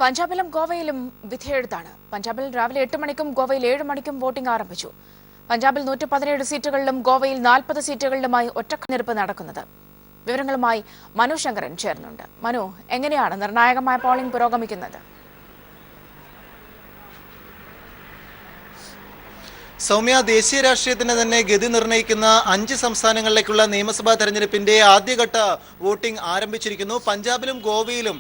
പഞ്ചാബിലും ഗോവയിലും വിധിയെഴുത്താണ്. പഞ്ചാബിൽ രാവിലെ 8 മണിക്കും ഗോവയിൽ 7 മണിക്കും വോട്ടിംഗ് ആരംഭിച്ചു. പഞ്ചാബിൽ 117 സീറ്റുകളിലും ഗോവയിൽ 40 സീറ്റുകളിലുമായി ഒറ്റക്കെടുപ്പ് നടക്കുന്നത്. വിവരങ്ങളുമായി മനു ശങ്കരൻ ചേർന്നുണ്ട്. മനു, എങ്ങനെയാണ് നിർണായകമായ പോളിംഗ് പുരോഗമിക്കുന്നത്? സൗമ്യ, ദേശീയ രാഷ്ട്രീയത്തിന് തന്നെ ഗതി നിർണ്ണയിക്കുന്ന 5 സംസ്ഥാനങ്ങളിലേക്കുള്ള നിയമസഭാ തെരഞ്ഞെടുപ്പിന്റെ ആദ്യഘട്ട വോട്ടിംഗ് ആരംഭിച്ചിരിക്കുന്നു. പഞ്ചാബിലും ഗോവയിലും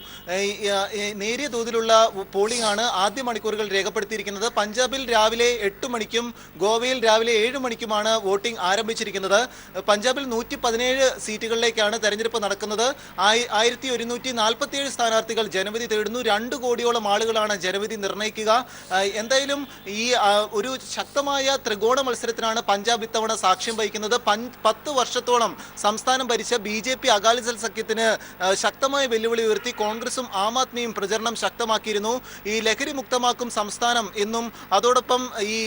നേരിയ തോതിലുള്ള പോളിംഗ് ആണ് ആദ്യ മണിക്കൂറുകൾ രേഖപ്പെടുത്തിയിരിക്കുന്നത്. പഞ്ചാബിൽ രാവിലെ 8 മണിക്കും ഗോവയിൽ രാവിലെ 7 മണിക്കുമാണ് വോട്ടിംഗ് ആരംഭിച്ചിരിക്കുന്നത്. പഞ്ചാബിൽ 117 സീറ്റുകളിലേക്കാണ് തെരഞ്ഞെടുപ്പ് നടക്കുന്നത്. 1147 സ്ഥാനാർത്ഥികൾ ജനവിധി തേടുന്നു. 2 കോടിയോളം ആളുകളാണ് ജനവിധി നിർണ്ണയിക്കുക. എന്തായാലും ഈ ഒരു ശക്തമായ ത്രികോണ മത്സരത്തിനാണ് പഞ്ചാബ് ഇത്തവണ സാക്ഷ്യം വഹിക്കുന്നത്. 10 വർഷത്തോളം സംസ്ഥാനം ഭരിച്ച BJP അകാലിദൾ സഖ്യത്തിന് ശക്തമായ വെല്ലുവിളി ഉയർത്തി കോൺഗ്രസും ആം ആദ്മിയും പ്രചരണം ശക്തമാക്കിയിരുന്നു. ഈ ലഹരി മുക്തമാക്കും സംസ്ഥാനം എന്നും അതോടൊപ്പം ഈ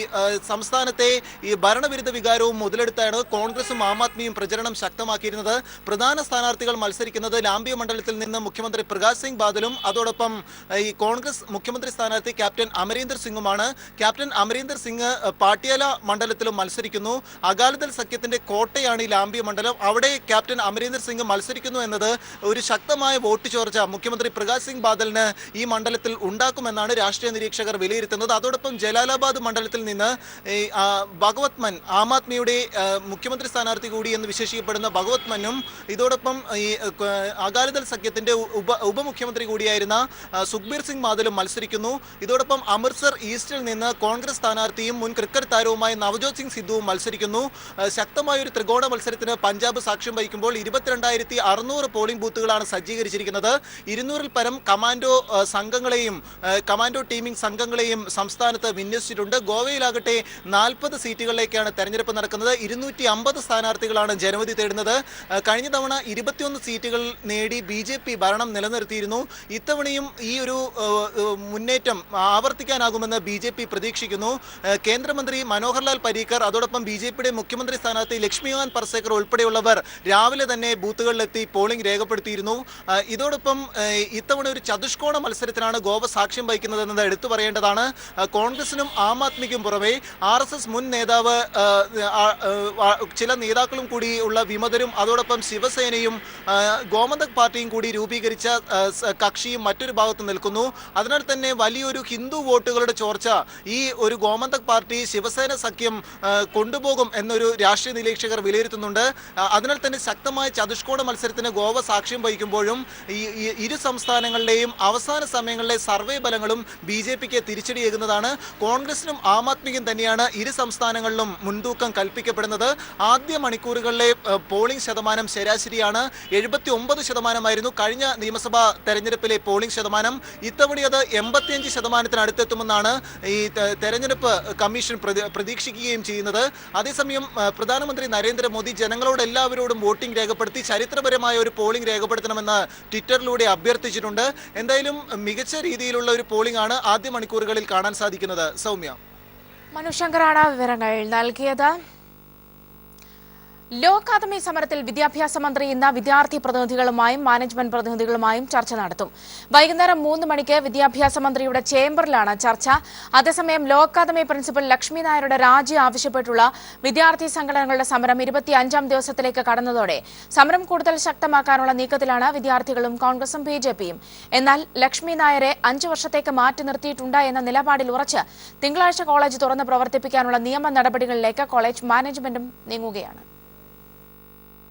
സംസ്ഥാനത്തെ ഈ ഭരണവിരുദ്ധ വികാരവും മുതലെടുത്താണ് കോൺഗ്രസും ആം ആദ്മിയും പ്രചരണം ശക്തമാക്കിയിരുന്നത്. പ്രധാന സ്ഥാനാർത്ഥികൾ മത്സരിക്കുന്നത് ലാംബിയ മണ്ഡലത്തിൽ നിന്ന് മുഖ്യമന്ത്രി പ്രകാശ് സിംഗ് ബാദലും അതോടൊപ്പം ഈ കോൺഗ്രസ് മുഖ്യമന്ത്രി സ്ഥാനാർത്ഥി ക്യാപ്റ്റൻ അമരീന്ദർ സിംഗുമാണ്. ക്യാപ്റ്റൻ അമരീന്ദർ സിംഗ് പാട്യാല മണ്ഡലത്തിലും മത്സരിക്കുന്നു. അകാലിദൾ സഖ്യത്തിന്റെ കോട്ടയാണ് ഈ ലാംബിയ മണ്ഡലം. അവിടെ ക്യാപ്റ്റൻ അമരീന്ദർ സിംഗ് മത്സരിക്കുന്നു എന്നത് ഒരു ശക്തമായ വോട്ട് ചോർച്ച മുഖ്യമന്ത്രി പ്രകാശ് സിംഗ് ബാദലിന് ഈ മണ്ഡലത്തിൽ ഉണ്ടാക്കുമെന്നാണ് രാഷ്ട്രീയ നിരീക്ഷകർ വിലയിരുത്തുന്നത്. അതോടൊപ്പം ജലാലാബാദ് മണ്ഡലത്തിൽ നിന്ന് ഭഗവത് മാൻ, ആം ആദ്മിയുടെ മുഖ്യമന്ത്രി സ്ഥാനാർത്ഥി കൂടി എന്ന് വിശേഷിക്കപ്പെടുന്ന ഭഗവത് മാനും ഇതോടൊപ്പം ഈ അകാലിദൾ സഖ്യത്തിന്റെ ഉപമുഖ്യമന്ത്രി കൂടിയായിരുന്ന സുഖ്ബീർ സിംഗ് ബാദലും മത്സരിക്കുന്നു. ഇതോടൊപ്പം അമൃത്സർ ഈസ്റ്റിൽ നിന്ന് കോൺഗ്രസ് സ്ഥാനാർത്ഥിയും മുൻ ക്രിക്കറ്റ് താരവുമായ നവജോത് സിംഗ് സിദ്ധുവും മത്സരിക്കുന്നു. ശക്തമായ ഒരു ത്രികോണ മത്സരത്തിന് പഞ്ചാബ് സാക്ഷ്യം വഹിക്കുമ്പോൾ 22,600 പോളിംഗ് ബൂത്തുകളാണ് സജ്ജീകരിച്ചിരിക്കുന്നത്. 200-ൽ പരം കമാൻഡോ ടീമിംഗ് സംഘങ്ങളെയും സംസ്ഥാനത്ത് വിന്യസിച്ചിട്ടുണ്ട്. ഗോവയിലാകട്ടെ 40 സീറ്റുകളിലേക്കാണ് തെരഞ്ഞെടുപ്പ് നടക്കുന്നത്. 250 സ്ഥാനാർത്ഥികളാണ് ജനവിധി തേടുന്നത്. കഴിഞ്ഞ തവണ 21 സീറ്റുകൾ നേടി BJP ഭരണം നിലനിർത്തിയിരുന്നു. ഇത്തവണയും ഈ ഒരു മുന്നേറ്റം ആവർത്തിക്കാനാകുമെന്ന് BJP പ്രതീക്ഷിക്കുന്നു. കേന്ദ്രമന്ത്രി മനോഹർലാൽ പരീക്കർ അതോടൊപ്പം BJPയുടെ മുഖ്യമന്ത്രി സ്ഥാനാർത്ഥി ലക്ഷ്മികാന്ത് പർസേക്കർ ഉൾപ്പെടെയുള്ളവർ രാവിലെ തന്നെ ബൂത്തുകളിലെത്തി പോളിംഗ് രേഖപ്പെടുത്തിയിരുന്നു. ഇതോടൊപ്പം ഇത്തവണ ഒരു ചതുഷ്കോണ മത്സരത്തിനാണ് ഗോവ സാക്ഷ്യം വഹിക്കുന്നതെന്നത് എടുത്തു പറയേണ്ടതാണ്. കോൺഗ്രസിനും ആം ആദ്മിക്കും പുറമെ RSS മുൻ നേതാവ് ചില നേതാക്കളും കൂടി ഉള്ള വിമതരും അതോടൊപ്പം ശിവസേനയും ഗോമന്തക് പാർട്ടിയും കൂടി രൂപീകരിച്ച കക്ഷിയും മറ്റൊരു ഭാഗത്ത് നിൽക്കുന്നു. അതിനാൽ തന്നെ വലിയൊരു ഹിന്ദു വോട്ടുകളുടെ ചോർച്ച ഈ ഒരു ഗോമന്തക് പാർട്ടി ശിവസേന സഖ്യം കൊണ്ടുപോകും എന്നൊരു രാഷ്ട്രീയ നിരീക്ഷകർ വിലയിരുത്തുന്നുണ്ട്. അതിനാൽ തന്നെ ശക്തമായ ചതുഷ്കോണ മത്സരത്തിന് ഗോവ സാക്ഷ്യം വഹിക്കുമ്പോഴും ഈ ഇരു സംസ്ഥാനങ്ങളിലെയും അവസാന സമയങ്ങളിലെ സർവേ ഫലങ്ങളും BJPക്ക് തിരിച്ചടിയേകുന്നതാണ്. കോൺഗ്രസിനും ആം ആദ്മിക്കും തന്നെയാണ് ഇരു സംസ്ഥാനങ്ങളിലും മുൻതൂക്കം കൽപ്പിക്കപ്പെടുന്നത്. ആദ്യ മണിക്കൂറുകളിലെ പോളിംഗ് ശതമാനം ശരാശരിയാണ് 79% കഴിഞ്ഞ നിയമസഭാ തെരഞ്ഞെടുപ്പിലെ പോളിംഗ് ശതമാനം. ഇത്തവണ അത് 85%-നടുത്തെത്തുമെന്നാണ് ഈ തെരഞ്ഞെടുപ്പ് കമ്മീഷൻ പ്രതീക്ഷിക്കുകയും ചെയ്യുന്നത്. അതേസമയം പ്രധാനമന്ത്രി നരേന്ദ്രമോദി ജനങ്ങളോട് എല്ലാവരോടും വോട്ടിംഗ് രേഖപ്പെടുത്തി ചരിത്രപരമായ ഒരു പോളിംഗ് രേഖപ്പെടുത്തണമെന്ന് ട്വിറ്ററിലൂടെ അഭ്യർത്ഥിച്ചിട്ടുണ്ട്. എന്തായാലും മികച്ച രീതിയിലുള്ള ഒരു പോളിംഗ് ആണ് ആദ്യ മണിക്കൂറുകളിൽ കാണാൻ സാധിക്കുന്നത്. സൗമ്യ, മനു ശങ്കറാണ് വിവരങ്ങൾ നൽകിയത്. ലോ അക്കാദമി സമരത്തിൽ വിദ്യാഭ്യാസ മന്ത്രി ഇന്ന് വിദ്യാർത്ഥി പ്രതിനിധികളുമായും മാനേജ്മെന്റ് പ്രതിനിധികളുമായും ചർച്ച നടത്തും. വൈകുന്നേരം 3 മണിക്ക് വിദ്യാഭ്യാസ മന്ത്രിയുടെ ചേംബറിലാണ് ചർച്ച. അതേസമയം ലോ അക്കാദമി പ്രിൻസിപ്പൽ ലക്ഷ്മി നായരുടെ രാജി ആവശ്യപ്പെട്ടുള്ള വിദ്യാർത്ഥി സംഘടനകളുടെ സമരം 25-ാം ദിവസത്തിലേക്ക് കടന്നതോടെ സമരം കൂടുതൽ ശക്തമാക്കാനുള്ള നീക്കത്തിലാണ് വിദ്യാർത്ഥികളും കോൺഗ്രസും BJPയും. എന്നാൽ ലക്ഷ്മി നായരെ 5 വർഷത്തേക്ക് മാറ്റി നിർത്തിയിട്ടുണ്ട് എന്ന നിലപാടിൽ ഉറച്ച് തിങ്കളാഴ്ച കോളേജ് തുറന്ന് പ്രവർത്തിപ്പിക്കാനുള്ള നിയമ നടപടികളിലേക്ക് കോളേജ് മാനേജ്മെന്റും നീങ്ങുകയാണ്.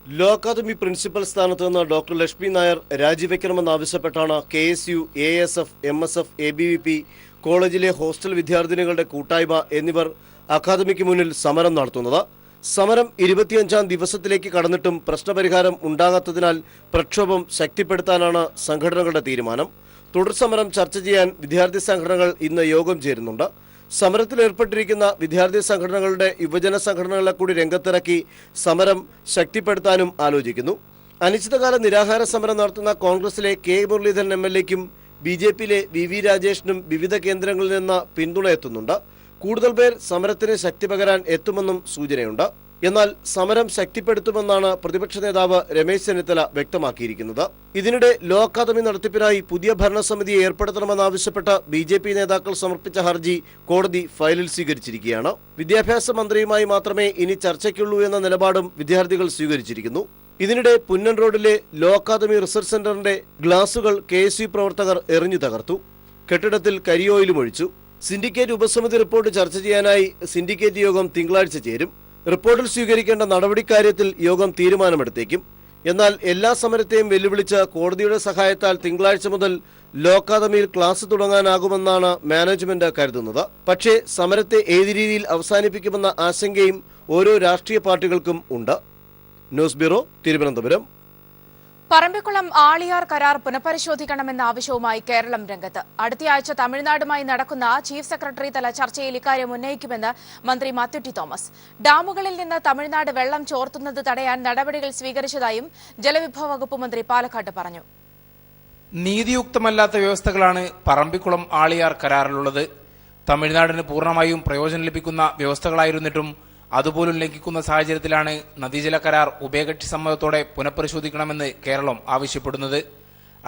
ലോ അക്കാദമി പ്രിൻസിപ്പൽ സ്ഥാനത്ത് നിന്ന് ഡോക്ടർ ലക്ഷ്മി നായർ രാജിവെക്കണമെന്നാവശ്യപ്പെട്ടാണ് KSU, ASF, MSF, ABVP, കോളേജിലെ ഹോസ്റ്റൽ വിദ്യാർത്ഥിനികളുടെ കൂട്ടായ്മ എന്നിവർ അക്കാദമിക്ക് മുന്നിൽ സമരം നടത്തുന്നത്. സമരം 25-ാം ദിവസത്തിലേക്ക് കടന്നിട്ടും പ്രശ്നപരിഹാരം ഉണ്ടാകാത്തതിനാൽ പ്രക്ഷോഭം ശക്തിപ്പെടുത്താനാണ് സംഘടനകളുടെ തീരുമാനം. തുടർ സമരം ചർച്ച ചെയ്യാൻ വിദ്യാർത്ഥി സംഘടനകൾ ഇന്ന് യോഗം ചേരുന്നുണ്ട്. സമരത്തിലേർപ്പെട്ടിരിക്കുന്ന വിദ്യാർത്ഥി സംഘടനകളുടെ യുവജന സംഘടനകളെ കൂടി രംഗത്തിറക്കി സമരം ശക്തിപ്പെടുത്താനും ആലോചിക്കുന്നു. അനിശ്ചിതകാല നിരാഹാര സമരം നടത്തുന്ന കോൺഗ്രസിലെ K മുരളീധരൻ MLAയ്ക്കും BJPയിലെ VV രാജേഷിനും വിവിധ കേന്ദ്രങ്ങളിൽ നിന്ന് പിന്തുണ എത്തുന്നുണ്ട്. കൂടുതൽ പേർ സമരത്തിന് ശക്തി പകരാൻ എത്തുമെന്നും സൂചനയുണ്ട്. എന്നാൽ സമരം ശക്തിപ്പെടുത്തുമെന്നാണ് പ്രതിപക്ഷ നേതാവ് രമേശ് ചെന്നിത്തല വ്യക്തമാക്കിയിരിക്കുന്നത്. ഇതിനിടെ ലോ അക്കാദമി നടത്തിപ്പിനായി പുതിയ ഭരണസമിതിയെ ഏർപ്പെടുത്തണമെന്നാവശ്യപ്പെട്ട് BJP നേതാക്കൾ സമർപ്പിച്ച ഹർജി കോടതി ഫയലിൽ സ്വീകരിച്ചിരിക്കുകയാണ്. വിദ്യാഭ്യാസ മന്ത്രിയുമായി മാത്രമേ ഇനി ചർച്ചയ്ക്കുള്ളൂ എന്ന നിലപാടും വിദ്യാർത്ഥികൾ സ്വീകരിച്ചിരിക്കുന്നു. ഇതിനിടെ പുന്നൻ റോഡിലെ ലോ അക്കാദമി റിസർച്ച് സെന്ററിന്റെ ഗ്ലാസുകൾ KSU പ്രവർത്തകർ എറിഞ്ഞു തകർത്തു. കെട്ടിടത്തിൽ കരിയോയിലും ഒഴിച്ചു. സിൻഡിക്കേറ്റ് ഉപസമിതി റിപ്പോർട്ട് ചർച്ച ചെയ്യാനായി സിൻഡിക്കേറ്റ് യോഗം തിങ്കളാഴ്ച ചേരും. റിപ്പോർട്ടിൽ സ്വീകരിക്കേണ്ട നടപടിക്കാര്യത്തിൽ യോഗം തീരുമാനമെടുത്തേക്കും. എന്നാൽ എല്ലാ സമരത്തെയും വെല്ലുവിളിച്ച് കോടതിയുടെ സഹായത്താൽ തിങ്കളാഴ്ച മുതൽ ലോ അക്കാദമിയിൽ ക്ലാസ് തുടങ്ങാനാകുമെന്നാണ് മാനേജ്മെന്റ് കരുതുന്നത്. പക്ഷേ സമരത്തെ ഏത് രീതിയിൽ അവസാനിപ്പിക്കുമെന്ന ആശങ്കയും ഓരോ രാഷ്ട്രീയ പാർട്ടികൾക്കും ഉണ്ട്. News bureau, Thiruvananthapuram. പറമ്പിക്കുളം ആളിയാർ കരാർ പുനഃപരിശോധിക്കണമെന്ന ആവശ്യവുമായി കേരളം രംഗത്ത്. അടുത്തയാഴ്ച തമിഴ്നാടുമായി നടക്കുന്ന ചീഫ് സെക്രട്ടറി തല ചർച്ചയിൽ ഇക്കാര്യം ഉന്നയിക്കുമെന്ന് മന്ത്രി മാത്യു ടി തോമസ്. ഡാമുകളിൽ നിന്ന് തമിഴ്നാട് വെള്ളം ചോർത്തുന്നത് തടയാൻ നടപടികൾ സ്വീകരിച്ചതായും ജലവിഭവ വകുപ്പ് മന്ത്രി പാലക്കാട്ട് പറഞ്ഞു. നീതിയുക്തമല്ലാത്ത വ്യവസ്ഥകളാണ് പറമ്പിക്കുളം ആളിയാർ കരാറിലുള്ളത്. തമിഴ്നാടിന് പൂർണ്ണമായും പ്രയോജനം ലഭിക്കുന്ന വ്യവസ്ഥകളായിരുന്നിട്ടും അതുപോലും ലംഘിക്കുന്ന സാഹചര്യത്തിലാണ് നദീജല കരാർ ഉഭയകക്ഷി സമ്മതത്തോടെ പുനഃപരിശോധിക്കണമെന്ന് കേരളം ആവശ്യപ്പെടുന്നത്.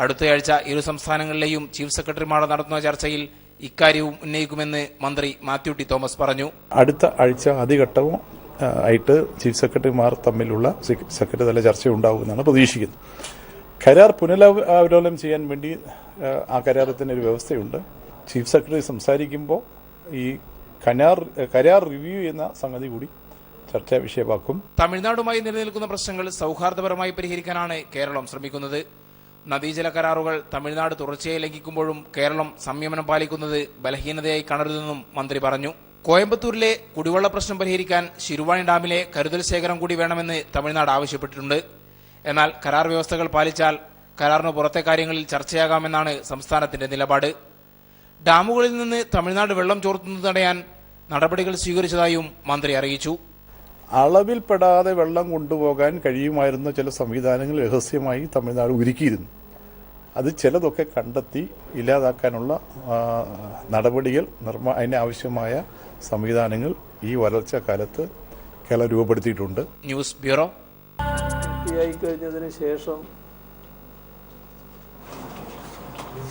അടുത്തയാഴ്ച ഇരു സംസ്ഥാനങ്ങളിലെയും ചീഫ് സെക്രട്ടറിമാർ നടത്തുന്ന ചർച്ചയിൽ ഇക്കാര്യവും ഉന്നയിക്കുമെന്ന് മന്ത്രി മാത്യു ടി തോമസ് പറഞ്ഞു. അടുത്ത ആഴ്ച ആദ്യഘട്ടവും ആയിട്ട് ചീഫ് സെക്രട്ടറിമാർ തമ്മിലുള്ള സെക്രട്ടറി തല ചർച്ച ഉണ്ടാകുമെന്നാണ് പ്രതീക്ഷിക്കുന്നത്. കരാർ പുനരവലോകനം ചെയ്യാൻ വേണ്ടി ആ കരാറത്തിന് ഒരു വ്യവസ്ഥയുണ്ട്. ചീഫ് സെക്രട്ടറി സംസാരിക്കുമ്പോൾ ഈ കരാർ റിവ്യൂ എന്ന സംഗതി കൂടി ചർച്ചാ വിഷയമാക്കും. തമിഴ്നാടുമായി നിലനിൽക്കുന്ന പ്രശ്നങ്ങൾ സൗഹാർദ്ദപരമായി പരിഹരിക്കാനാണ് കേരളം ശ്രമിക്കുന്നത്. നദീജല കരാറുകൾ തമിഴ്നാട് തുടർച്ചയായി ലംഘിക്കുമ്പോഴും കേരളം സംയമനം പാലിക്കുന്നത് ബലഹീനതയായി കാണരുതെന്നും മന്ത്രി പറഞ്ഞു. കോയമ്പത്തൂരിലെ കുടിവെള്ള പ്രശ്നം പരിഹരിക്കാൻ ശിരുവാണി ഡാമിലെ കരുതൽ ശേഖരം കൂടി വേണമെന്ന് തമിഴ്നാട് ആവശ്യപ്പെട്ടിട്ടുണ്ട്. എന്നാൽ കരാർ വ്യവസ്ഥകൾ പാലിച്ചാൽ കരാറിന് പുറത്തെ കാര്യങ്ങളിൽ ചർച്ചയാകാമെന്നാണ് സംസ്ഥാനത്തിന്റെ നിലപാട്. ഡാമുകളിൽ നിന്ന് തമിഴ്നാട് വെള്ളം ചോർത്തുന്നത് തടയാൻ നടപടികൾ സ്വീകരിച്ചതായും മന്ത്രി അറിയിച്ചു. അളവിൽപ്പെടാതെ വെള്ളം കൊണ്ടുപോകാൻ കഴിയുമായിരുന്ന ചില സംവിധാനങ്ങൾ രഹസ്യമായി തമിഴ്നാട് ഒരുക്കിയിരുന്നു. അത് ചിലതൊക്കെ കണ്ടെത്തി ഇല്ലാതാക്കാനുള്ള നടപടികൾ അതിനാവശ്യമായ സംവിധാനങ്ങൾ ഈ വരൾച്ച കാലത്ത് കേരളം രൂപപ്പെടുത്തിയിട്ടുണ്ട്. News bureau. കഴിഞ്ഞതിന് ശേഷം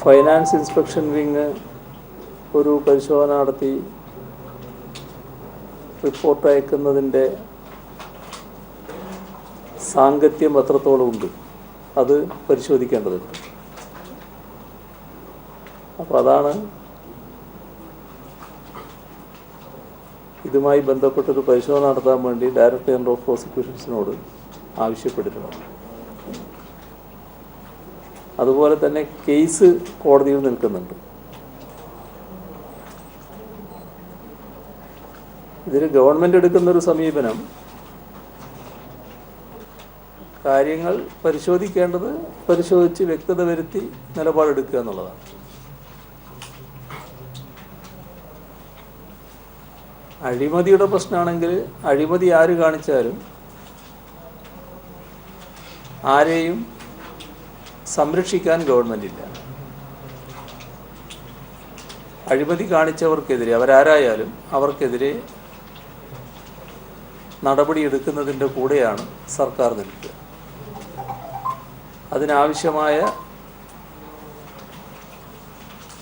ഫൈനാൻസ് ഇൻസ്പെക്ഷൻ വിങ് ഒരു പരിശോധന നടത്തി റിപ്പോർട്ട് അയക്കുന്നതിൻ്റെ സാങ്കത്യം എത്രത്തോളം ഉണ്ട് അത് പരിശോധിക്കേണ്ടതുണ്ട്. അപ്പോൾ അതാണ് ഇതുമായി ബന്ധപ്പെട്ടൊരു പരിശോധന നടത്താൻ വേണ്ടി ഡയറക്ടർ ജനറൽ ഓഫ് പ്രോസിക്യൂഷൻസിനോട് ആവശ്യപ്പെട്ടിട്ടുള്ളത്. അതുപോലെ തന്നെ കേസ് കോടതിയിൽ നിൽക്കുന്നുണ്ട്. ഇതിന് ഗവൺമെൻറ് എടുക്കുന്നൊരു സമീപനം കാര്യങ്ങൾ പരിശോധിക്കേണ്ടത് പരിശോധിച്ച് വ്യക്തത വരുത്തി നിലപാടെടുക്കുക എന്നുള്ളതാണ്. അഴിമതിയുടെ പ്രശ്നമാണെങ്കിൽ അഴിമതി ആര് കാണിച്ചാലും ആരെയും സംരക്ഷിക്കാൻ ഗവൺമെൻറ്റില്ല. അഴിമതി കാണിച്ചവർക്കെതിരെ അവരാരായാലും അവർക്കെതിരെ നടപടിയെടുക്കുന്നതിൻ്റെ കൂടെയാണ് സർക്കാർ നിൽക്കുക. അതിനാവശ്യമായ